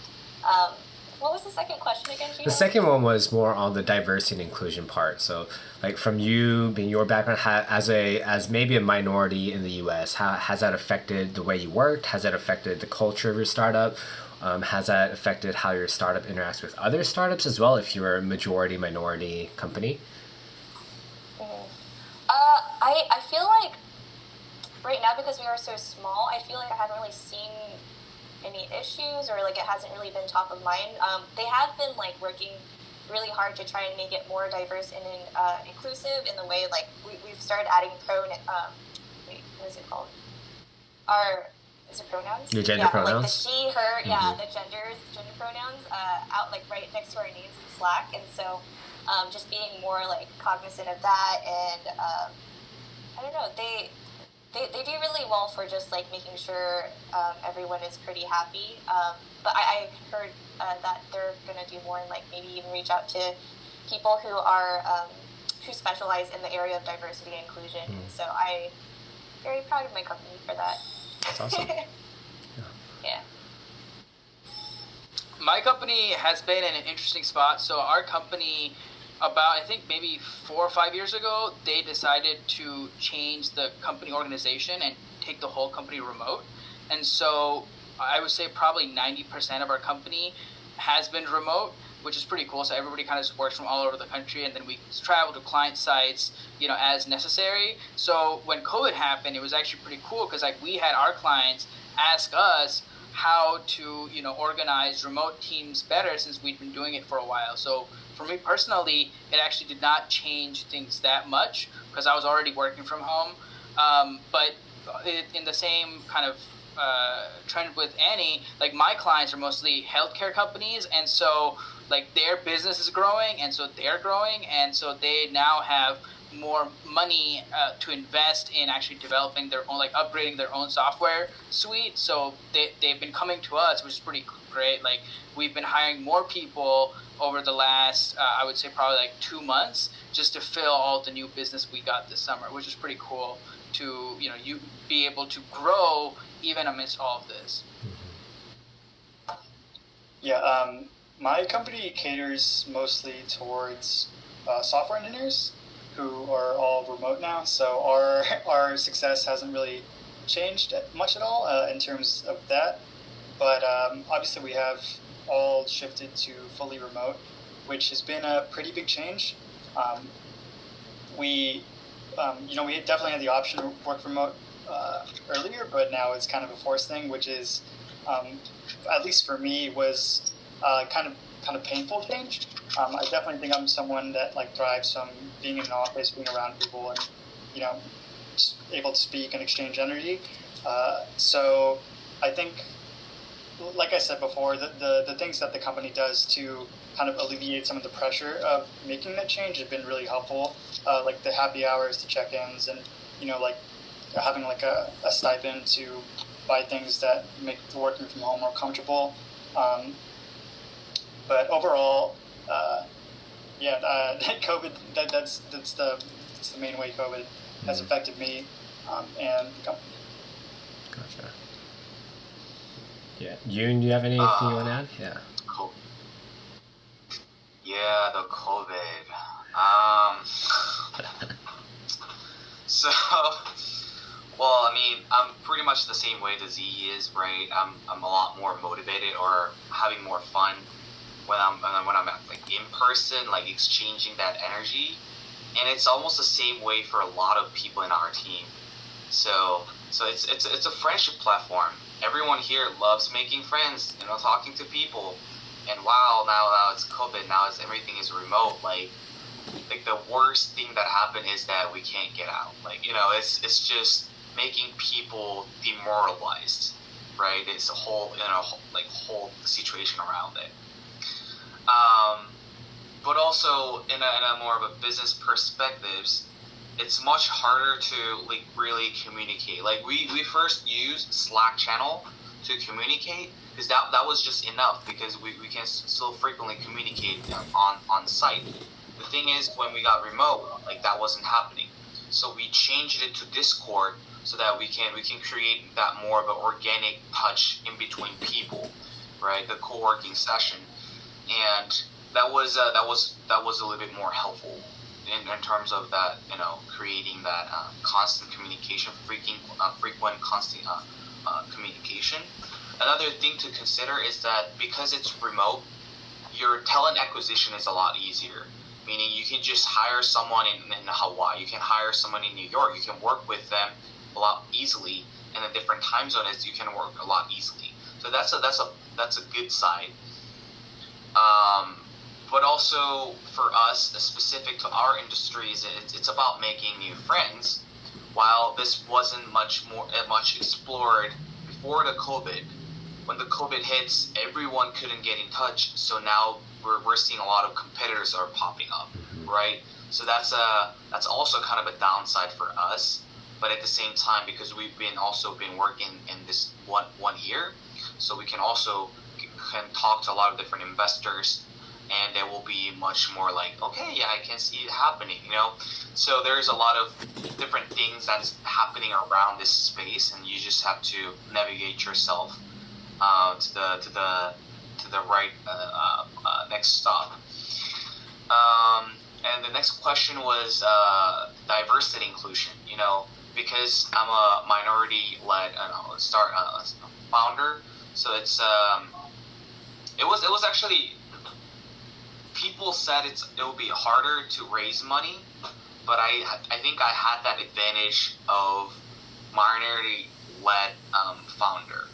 What was the second question again, Gino? The second one was more on the diversity and inclusion part. So, like from you being your background as maybe a minority in the U.S., how has that affected the way you worked? Has that affected the culture of your startup? Has that affected how your startup interacts with other startups as well? If you're a majority minority company. I feel like right now, because we are so small, I feel like I haven't really seen any issues, or like it hasn't really been top of mind. They have been like working really hard to try and make it more diverse and inclusive in the way like we've started adding what is it called? Is it pronouns? Your gender pronouns? Like the she, her, the gender pronouns out like right next to our names in Slack, and so just being more like cognizant of that, and I don't know, they do really well for just like making sure everyone is pretty happy. But I heard that they're gonna do more and like maybe even reach out to people who are who specialize in the area of diversity and inclusion. So I'm very proud of my company for that. That's awesome. Yeah. My company has been in an interesting spot. So our company, about I think maybe 4 or 5 years ago, they decided to change the company organization and take the whole company remote. And so I would say probably 90% of our company has been remote, which is pretty cool. So everybody kind of just works from all over the country, and then we travel to client sites, as necessary. So when COVID happened, it was actually pretty cool because like we had our clients ask us how to, organize remote teams better, since we'd been doing it for a while. So for me personally, it actually did not change things that much because I was already working from home. But in the same kind of trend with Annie, like my clients are mostly healthcare companies, and so like their business is growing, and so they're growing, and so they now have more money to invest in actually developing their own, like upgrading their own software suite. So they've been coming to us, which is pretty great. Like we've been hiring more people over the last, I would say probably like 2 months, just to fill all the new business we got this summer, which is pretty cool to, you be able to grow even amidst all of this. Yeah, my company caters mostly towards software engineers who are all remote now. So our success hasn't really changed much at all in terms of that. But obviously we have all shifted to fully remote, which has been a pretty big change. We definitely had the option to work remote earlier, but now it's kind of a forced thing, which is, at least for me, was kind of painful change. I definitely think I'm someone that like thrives on being in an office, being around people, and just able to speak and exchange energy. So I think, like I said before, the things that the company does to kind of alleviate some of the pressure of making that change have been really helpful. Like the happy hours, the check-ins, and like having like a stipend to buy things that make working from home more comfortable. But overall, COVID. That's the main way COVID has affected me and the company. Gotcha. Yeah, Yoon, do you have anything you want to add? Yeah. Cool. Yeah, the COVID. So, well, I mean, I'm pretty much the same way that Zee is, right? I'm a lot more motivated or having more fun when I'm like in person, like exchanging that energy, and it's almost the same way for a lot of people in our team. So it's a friendship platform. Everyone here loves making friends, talking to people. And wow, now it's COVID. Now everything is remote. Like the worst thing that happened is that we can't get out. Like it's just making people demoralized, right? It's a whole whole situation around it. But also in a more of a business perspectives, it's much harder to like really communicate. Like we first used Slack channel to communicate because that was just enough because we can still frequently communicate on site. The thing is when we got remote, like that wasn't happening. So we changed it to Discord so that we can create that more of an organic touch in between people, right? The co-working session, and that was a little bit more helpful in terms of that, creating that constant communication, frequent constant communication. Another thing to consider is that because it's remote, your talent acquisition is a lot easier. Meaning you can just hire someone in Hawaii, you can hire someone in New York, you can work with them a lot easily, and in different time zones you can work a lot easily. So that's a good side. But also for us, specific to our industries, it's about making new friends. While this wasn't much explored before the COVID, when the COVID hits, everyone couldn't get in touch. So now we're seeing a lot of competitors are popping up, right? So that's also kind of a downside for us. But at the same time, because we've been working in this one year, so we can talk to a lot of different investors, and they will be much more like, okay, yeah, I can see it happening, So there's a lot of different things that's happening around this space, and you just have to navigate yourself to the right next stop. And the next question was diversity inclusion. Because I'm a minority-led founder, so it was actually. People said it would be harder to raise money, but I think I had that advantage of minority-led founder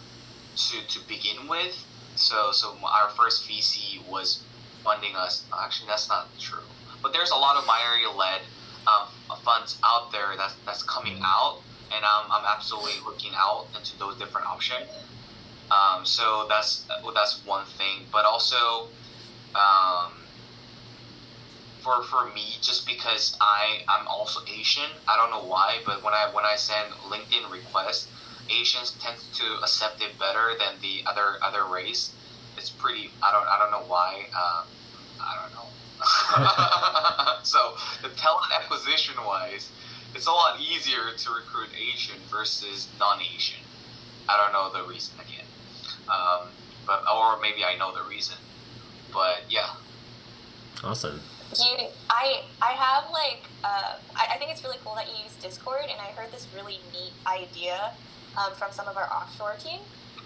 to begin with. So our first VC was funding us. Actually, that's not true. But there's a lot of minority-led funds out there that's coming out, and I'm absolutely looking out into those different options. So that's one thing. But also. For me, just because I'm also Asian, I don't know why, but when I send LinkedIn requests, Asians tend to accept it better than the other race. It's pretty. I don't know why. I don't know. So the talent acquisition wise, it's a lot easier to recruit Asian versus non-Asian. I don't know the reason again, or maybe I know the reason, but yeah. Awesome. I have I think it's really cool that you use Discord, and I heard this really neat idea from some of our offshore team,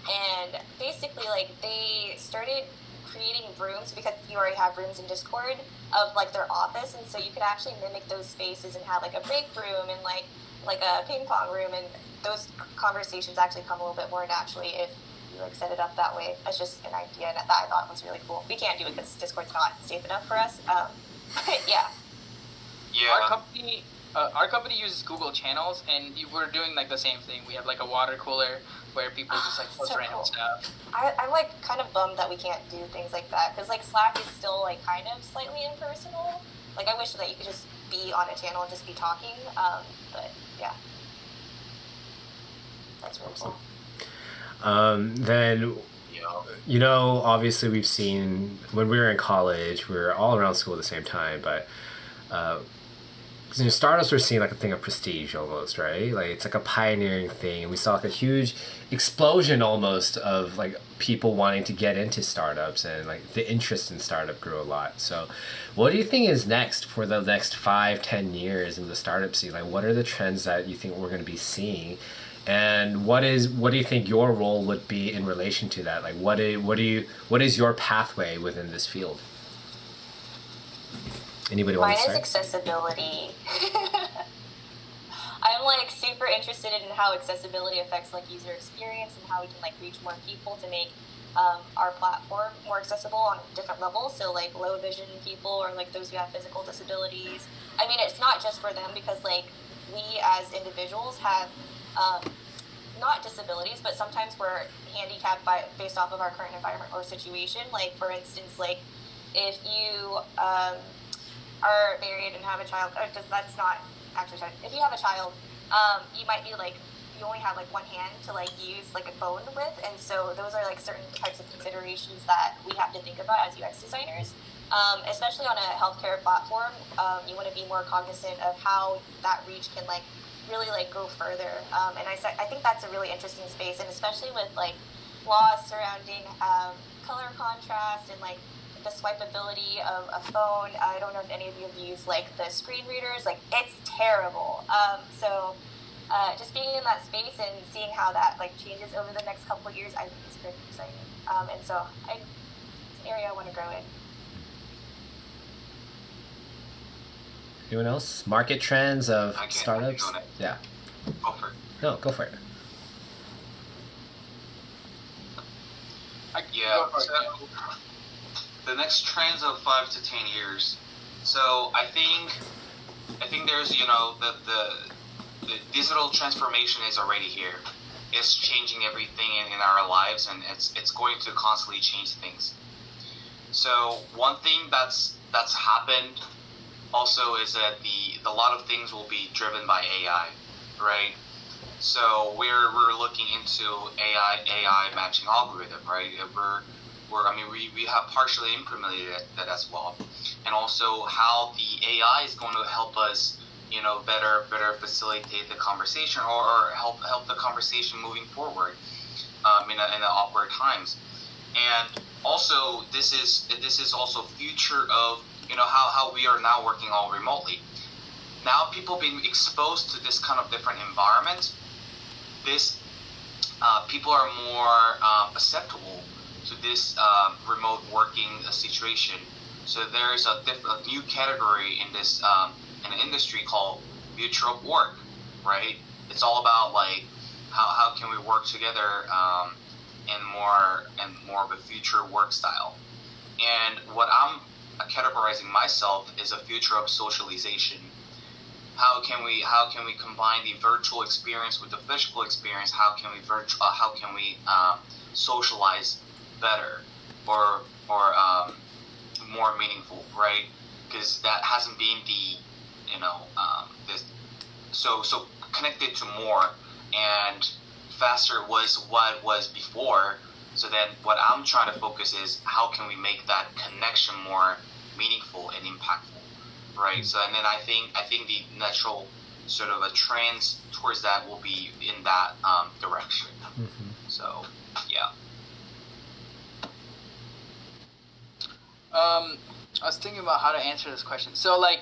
and basically they started creating rooms because you already have rooms in Discord of their office, and so you could actually mimic those spaces and have a break room and like a ping pong room, and those conversations actually come a little bit more naturally if you set it up that way. That's just an idea that I thought was really cool. We can't do it because Discord's not safe enough for us. Yeah. Our company uses Google Channels, and we're doing the same thing. We have a water cooler where people just post so random cool. stuff. I'm kind of bummed that we can't do things like that because Slack is still kind of slightly impersonal. I wish that you could just be on a channel and just be talking. But yeah, that's really cool. Then, obviously we've seen when we were in college, we were all around school at the same time, but startups were seen like a thing of prestige almost, right? It's a pioneering thing. We saw a huge explosion almost of people wanting to get into startups, and the interest in startup grew a lot. So what do you think is next for the next 5-10 years in the startup scene? What are the trends that you think we're going to be seeing? And what do you think your role would be in relation to that? What is your pathway within this field? Anybody want to say? Mine is accessibility. I'm super interested in how accessibility affects user experience and how we can reach more people to make our platform more accessible on different levels. So low vision people or those who have physical disabilities. I mean, it's not just for them because we as individuals have not disabilities, but sometimes we're handicapped based off of our current environment or situation. For instance, if you are married and have a child, or that's not actually true. If you have a child, you might be like, you only have like one hand to like use like a phone with, and so those are like certain types of considerations that we have to think about as UX designers. Especially on a healthcare platform, you want to be more cognizant of how that reach can like really like go further. And I think that's a really interesting space, and especially with like laws surrounding color contrast and like the swipeability of a phone. I don't know if any of you have used like the screen readers. Like it's terrible. So just being in that space and seeing how that like changes over the next couple of years, I think is pretty exciting. And so it's an area I want to grow in. Anyone else? Market trends of startups? Yeah. Go for it. No, go for it. Yeah. So the next trends of 5 to 10 years. So I think there's the digital transformation is already here. It's changing everything in our lives, and it's going to constantly change things. So one thing that's happened also is that a lot of things will be driven by AI, right? So we're looking into AI matching algorithm, right? We have partially implemented that as well, and also how the AI is going to help us, better facilitate the conversation or help the conversation moving forward in the awkward times. And also this is also future of how we are now working all remotely. Now people being exposed to this kind of different environment, people are more acceptable to this remote working situation. So there is a new category in this in an industry called future of work, right? It's all about like how can we work together in more of a future work style. And what I'm categorizing myself is a future of socialization. How can we combine the virtual experience with the physical experience? How can we socialize better or more meaningful, right? Because that hasn't been the this so connected to more and faster was what was before. So then what I'm trying to focus is how can we make that connection more meaningful and impactful, right? So and then I think the natural sort of a trend towards that will be in that direction. Mm-hmm. So yeah. I was thinking about how to answer this question. So like,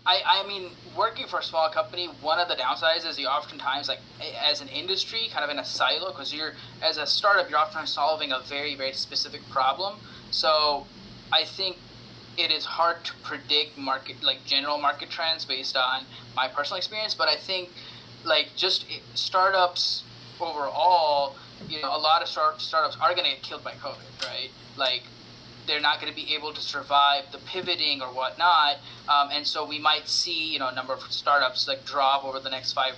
I mean, working for a small company, one of the downsides is you oftentimes, like, as an industry, kind of in a silo, because as a startup, you're oftentimes solving a very, very specific problem. So I think it is hard to predict general market trends based on my personal experience. But I think, like, just startups overall, a lot of startups are going to get killed by COVID, right? Like, they're not going to be able to survive the pivoting or whatnot, and so we might see a number of startups like drop over the next five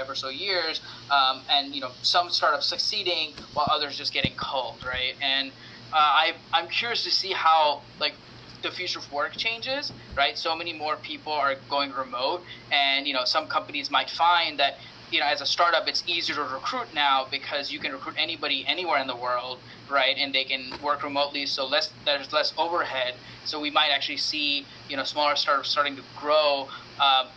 or so years, and some startups succeeding while others just getting culled, right? And I'm curious to see how like the future of work changes, right? So many more people are going remote, and some companies might find that as a startup, it's easier to recruit now because you can recruit anybody anywhere in the world, right? And they can work remotely, so there's less overhead. So we might actually see, smaller startups starting to grow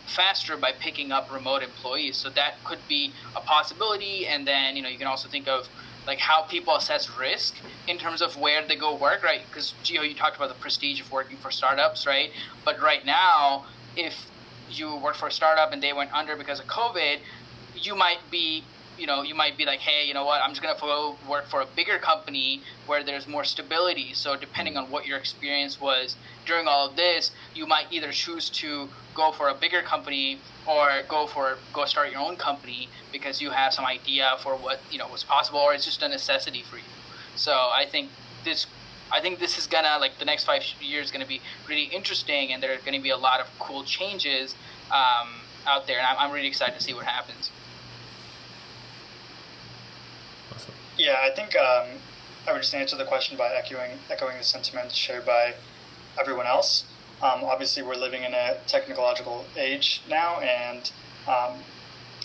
faster by picking up remote employees. So that could be a possibility. And then, you can also think of like how people assess risk in terms of where they go work, right? Because Gio, you talked about the prestige of working for startups, right? But right now, if you work for a startup and they went under because of COVID, you might be like, hey, you know what, I'm just going to go work for a bigger company where there's more stability. So depending on what your experience was during all of this, you might either choose to go for a bigger company or go start your own company because you have some idea for what, what's possible, or it's just a necessity for you. So I think this is gonna, like, the next 5 years is going to be really interesting, and there are going to be a lot of cool changes out there, and I'm really excited to see what happens. Yeah, I think I would just answer the question by echoing the sentiments shared by everyone else. Obviously, we're living in a technological age now, and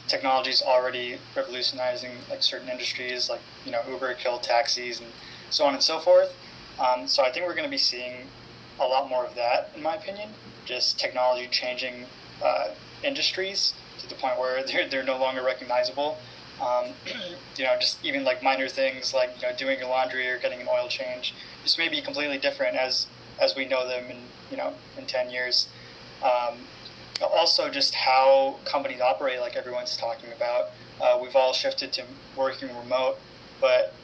technology is already revolutionizing like certain industries, like Uber killed taxis and so on and so forth. So I think we're going to be seeing a lot more of that, in my opinion. Just technology changing industries to the point where they're no longer recognizable. Just even like minor things like doing your laundry or getting an oil change just may be completely different as we know them in 10 years. Also, just how companies operate, like everyone's talking about. We've all shifted to working remote, but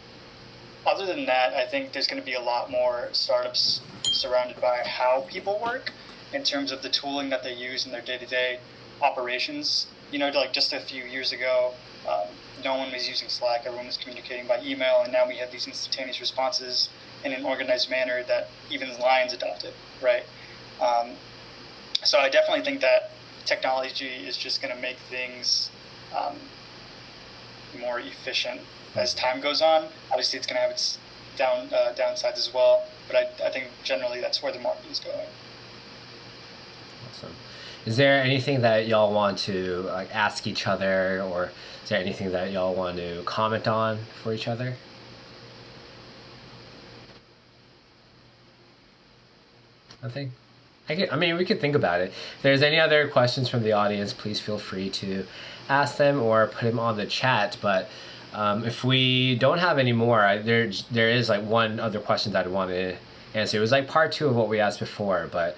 other than that, I think there's going to be a lot more startups surrounded by how people work in terms of the tooling that they use in their day-to-day operations. Like just a few years ago, no one was using Slack, everyone was communicating by email, and now we have these instantaneous responses in an organized manner that even Lions adopted, right? So I definitely think that technology is just going to make things more efficient as time goes on. Obviously, it's going to have its downsides as well, but I think generally that's where the market is going. Awesome. Is there anything that y'all want to ask each other, or is there anything that y'all want to comment on for each other? Nothing? We could think about it. If there's any other questions from the audience, please feel free to ask them or put them on the chat. But if we don't have any more, there is one other question that I want to answer. It was part 2 of what we asked before, but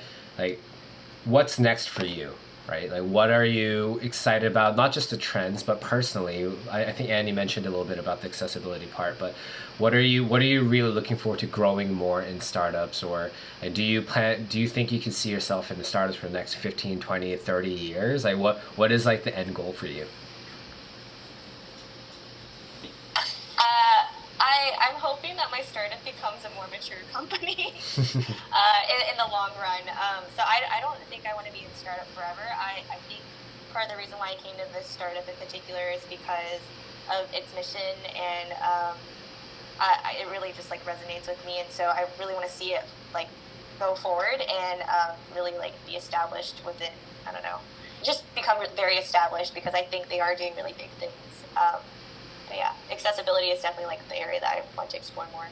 what's next for you, right? What are you excited about? Not just the trends, but personally. I think Annie mentioned a little bit about the accessibility part, but what are you really looking forward to growing more in startups? Or do you think you can see yourself in the startups for the next 15, 20, 30 years? What is the end goal for you? I'm hoping that my startup becomes a more mature company in the long run. So I don't think I want to be in startup forever. I think part of the reason why I came to this startup in particular is because of its mission, and it really just resonates with me. And so I really want to see it go forward and really be established within, I don't know, just become very established, because I think they are doing really big things. But yeah, accessibility is definitely the area that I want to explore more.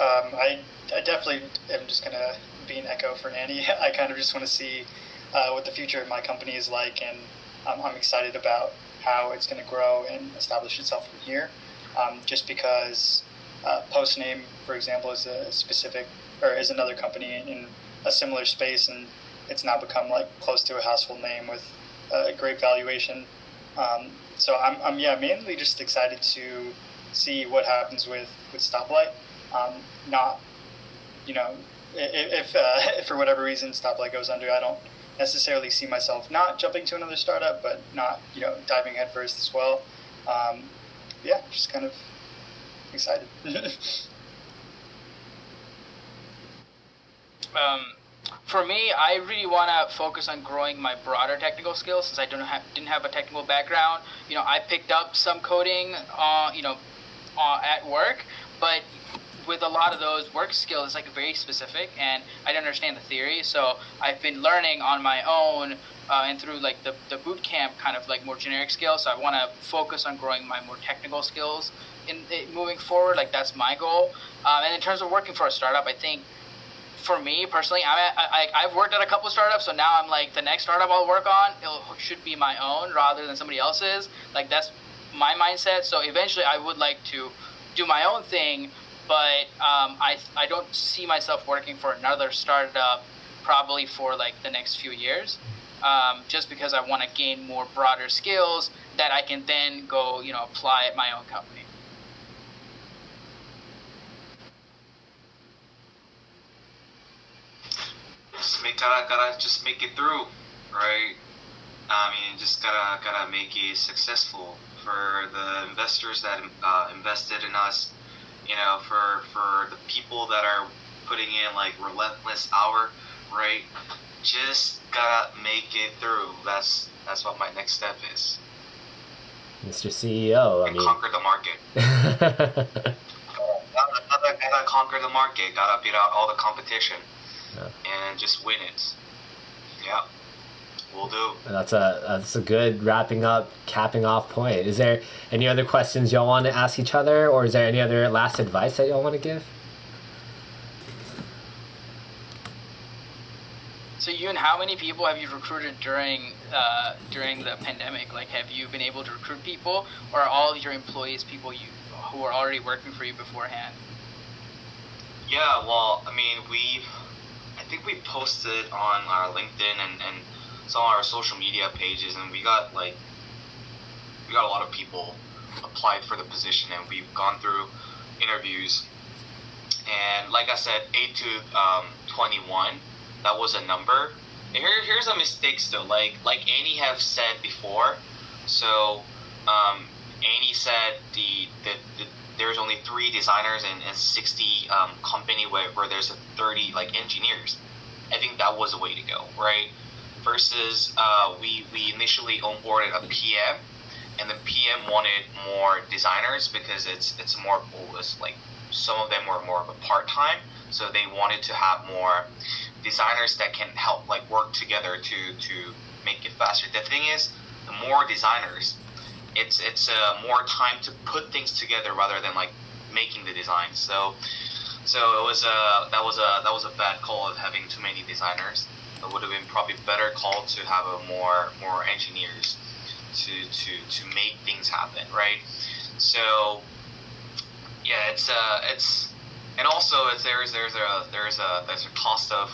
I definitely am just going to be an echo for Annie. I kind of just want to see what the future of my company is like, and I'm excited about how it's going to grow and establish itself from here. Just because Postname, for example, is is another company in a similar space, and it's now become close to a household name with a great valuation. So I'm mainly just excited to see what happens with Stoplight. Not, if for whatever reason Stoplight goes under, I don't necessarily see myself not jumping to another startup, but not diving headfirst as well. Just kind of excited. For me, I really want to focus on growing my broader technical skills, since I didn't have a technical background. I picked up some coding, at work, but with a lot of those work skills, it's very specific, and I didn't understand the theory. So I've been learning on my own and through the boot camp kind of more generic skills. So I want to focus on growing my more technical skills in moving forward. That's my goal. And in terms of working for a startup, I think, for me personally, I've worked at a couple of startups, so now I'm the next startup I'll work on, it should be my own rather than somebody else's. That's my mindset. So eventually I would like to do my own thing, but I don't see myself working for another startup probably for the next few years, just because I want to gain more broader skills that I can then go apply at my own company. Gotta just make it through, right? Just gotta make it successful for the investors that invested in us. For the people that are putting in relentless hour, right? Just gotta make it through. That's what my next step is. Mr. CEO. and conquer the market. Gotta conquer the market. Gotta beat out all the competition, and just win it. Yeah, we'll do. That's a good capping off point. Is there any other questions y'all want to ask each other, or is there any other last advice that y'all want to give? So Yoon, how many people have you recruited during the pandemic? Like, have you been able to recruit people, or are all your employees people who are already working for you beforehand? Yeah, well, I mean, I think we posted on our LinkedIn and some of our social media pages, and we got a lot of people applied for the position, and we've gone through interviews. And like I said, 8 to 21, that was a number. And here's a mistake still, like Annie have said before. So Annie said the there's only 3 designers and 60 company where there's 30 engineers. I think that was the way to go, right? Versus we initially onboarded a PM, and the PM wanted more designers because it's like some of them were more of a part-time, so they wanted to have more designers that can help work together to make it faster. The thing is, the more designers, it's more time to put things together rather than making the design. So it was that was a bad call of having too many designers. It would have been probably better call to have more engineers to make things happen, right? So yeah, it's and also there's a cost of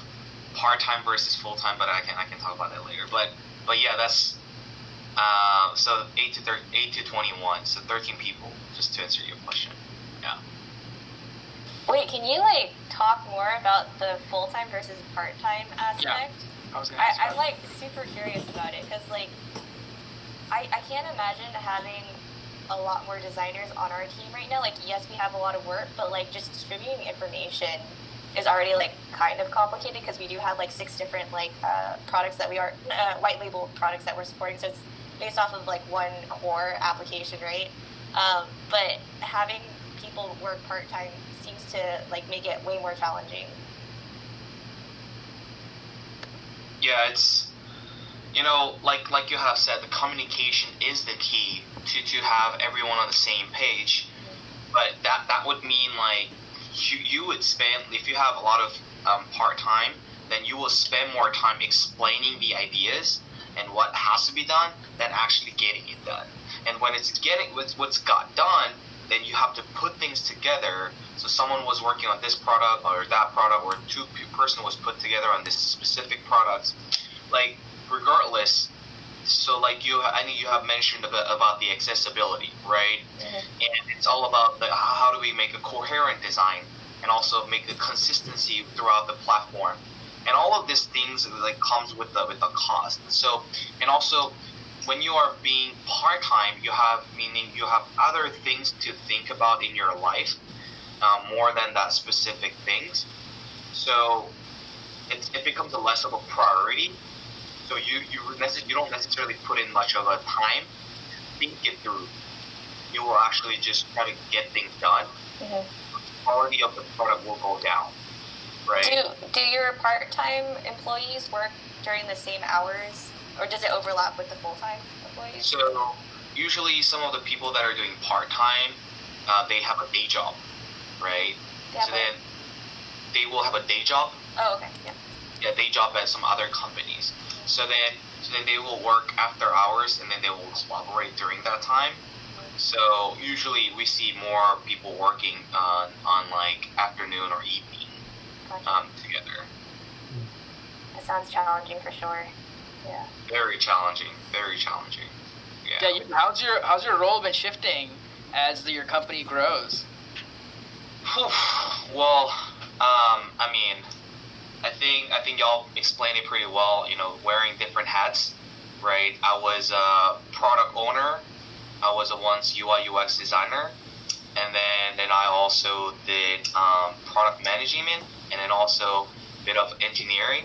part-time versus full-time, but I can talk about that later. But yeah, that's so 8 to 21, so 13 people, just to answer your question. Yeah. Wait, can you talk more about the full-time versus part-time aspect? Yeah, I was gonna ask I'm super curious about it, because I can't imagine having a lot more designers on our team right now. Yes, we have a lot of work, but just distributing information is already kind of complicated, because we do have 6 different products that we are white label products that we're supporting. So it's based off of one core application, right? But having people work part-time seems to make it way more challenging. Yeah, it's like you have said, the communication is the key to have everyone on the same page. But that would mean you would spend, if you have a lot of part-time, then you will spend more time explaining the ideas and what has to be done than actually getting it done. And when what's got done, then you have to put things together. So someone was working on this product or that product, or person was put together on this specific product. Regardless, so you have mentioned about the accessibility, right? Mm-hmm. And it's all about how do we make a coherent design and also make the consistency throughout the platform. And all of these things comes with the cost. So, and also when you are being part-time, you have other things to think about in your life, more than that specific things. So it becomes a less of a priority. So you don't necessarily put in much of a time, think it through. You will actually just try to get things done. Mm-hmm. The quality of the product will go down, right? Do your part-time employees work during the same hours, or does it overlap with the full-time employees? So usually some of the people that are doing part-time, they have a day job, right? So then they will have a day job. Oh, okay, yeah. Yeah, day job at some other companies. So then they will work after hours, and then they will collaborate during that time. So usually we see more people working on afternoon or evening together. That sounds challenging for sure. Yeah. Very challenging. Very challenging. Yeah. Yeah. How's your role been shifting as your company grows? Well, I mean, I think y'all explained it pretty well. Wearing different hats, right? I was a product owner. I was a once UI UX designer, and then I also did product management, and then also a bit of engineering,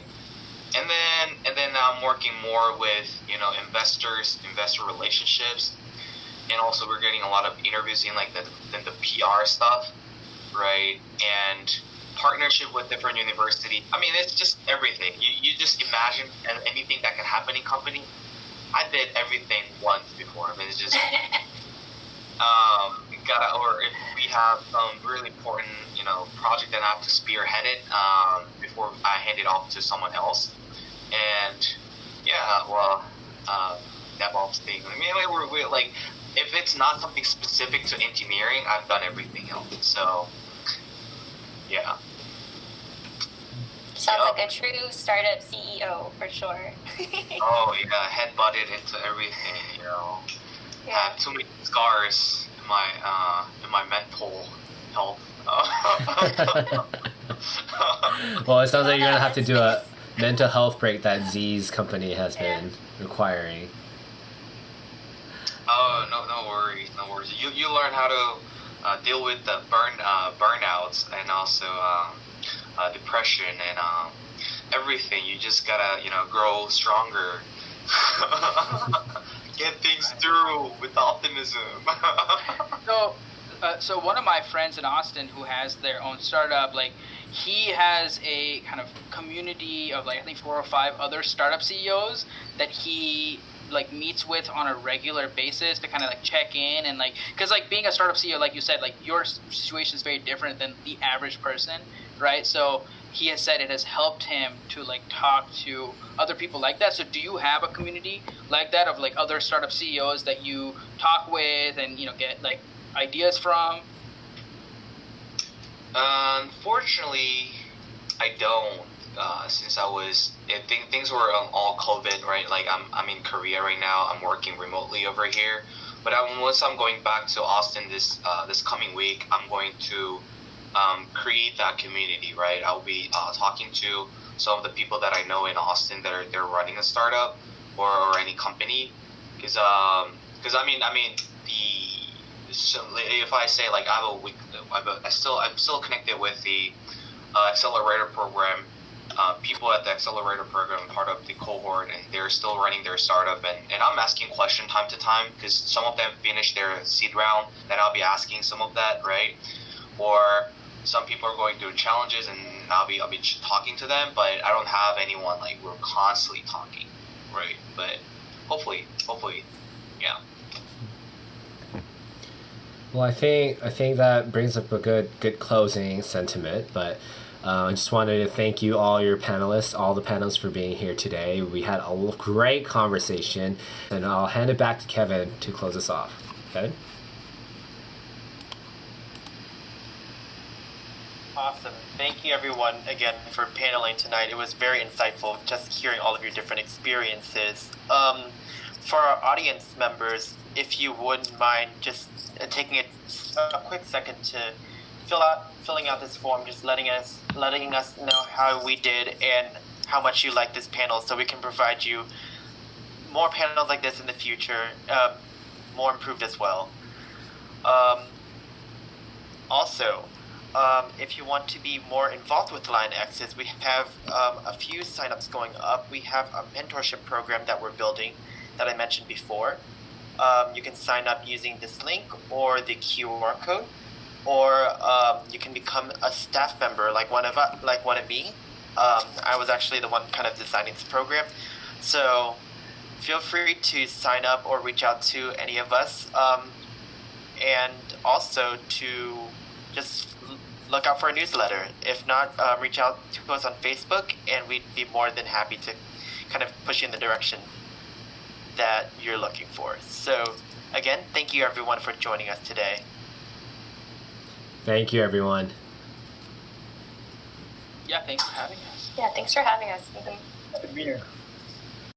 and then I'm working more with investor relationships, and also we're getting a lot of interviews in like the PR stuff, right? And partnership with different university. I mean, it's just everything. You just imagine anything that can happen in company. I did everything once before. I mean, it's just or if we have some really important, project that I have to spearhead it before I hand it off to someone else. And yeah, well, DevOps thing. I mean, we're like, if it's not something specific to engineering, I've done everything else. So yeah. Sounds like a true startup CEO for sure. Oh yeah, head-butted into everything. Yeah. Have too many scars in my mental health. Well, it sounds like you're gonna have to do a mental health break that Zee's company has been requiring. Oh no worries. You learn how to deal with the burnouts and also depression and everything. You just gotta grow stronger. Get things through with optimism. So one of my friends in Austin who has their own startup, like he has a kind of community of like I think 4 or 5 other startup CEOs that he like meets with on a regular basis to kind of like check in and like because like being a startup CEO, like you said, like your situation is very different than the average person, right? So he has said it has helped him to like talk to other people like that. So do you have a community like that of like other startup CEOs that you talk with and get like ideas from? Unfortunately, I don't. Since things were all COVID, right? Like I'm in Korea right now. I'm working remotely over here. But once I'm going back to Austin this coming week, I'm going to create that community, right? I'll be talking to some of the people that I know in Austin that they're running a startup or any company, because I mean if I say like I'm still connected with the accelerator program. People at the accelerator program, part of the cohort, and they're still running their startup, and I'm asking questions time to time because some of them finished their seed round, then I'll be asking some of that, right? Or some people are going through challenges, and I'll be talking to them, but I don't have anyone like we're constantly talking, right? But hopefully, yeah. Well, I think that brings up a good closing sentiment, but I just wanted to thank you all the panelists for being here today. We had a great conversation, and I'll hand it back to Kevin to close us off. Kevin? Awesome. Thank you everyone again for paneling tonight. It was very insightful just hearing all of your different experiences. For our audience members, if you wouldn't mind just taking a quick second to filling out this form, just letting us know how we did and how much you like this panel, so we can provide you more panels like this in the future, more improved as well. Also, if you want to be more involved with LionExes, we have a few signups going up. We have a mentorship program that we're building that I mentioned before. You can sign up using this link or the QR code, or you can become a staff member like one of me. I was actually the one kind of designing this program, so feel free to sign up or reach out to any of us, and also to just look out for a newsletter. If not, reach out to us on Facebook, and we'd be more than happy to kind of push you in the direction that you're looking for. So again, thank you everyone for joining us today. Thank you, everyone. Yeah, thanks for having us. Yeah, thanks for having us. Good to be here.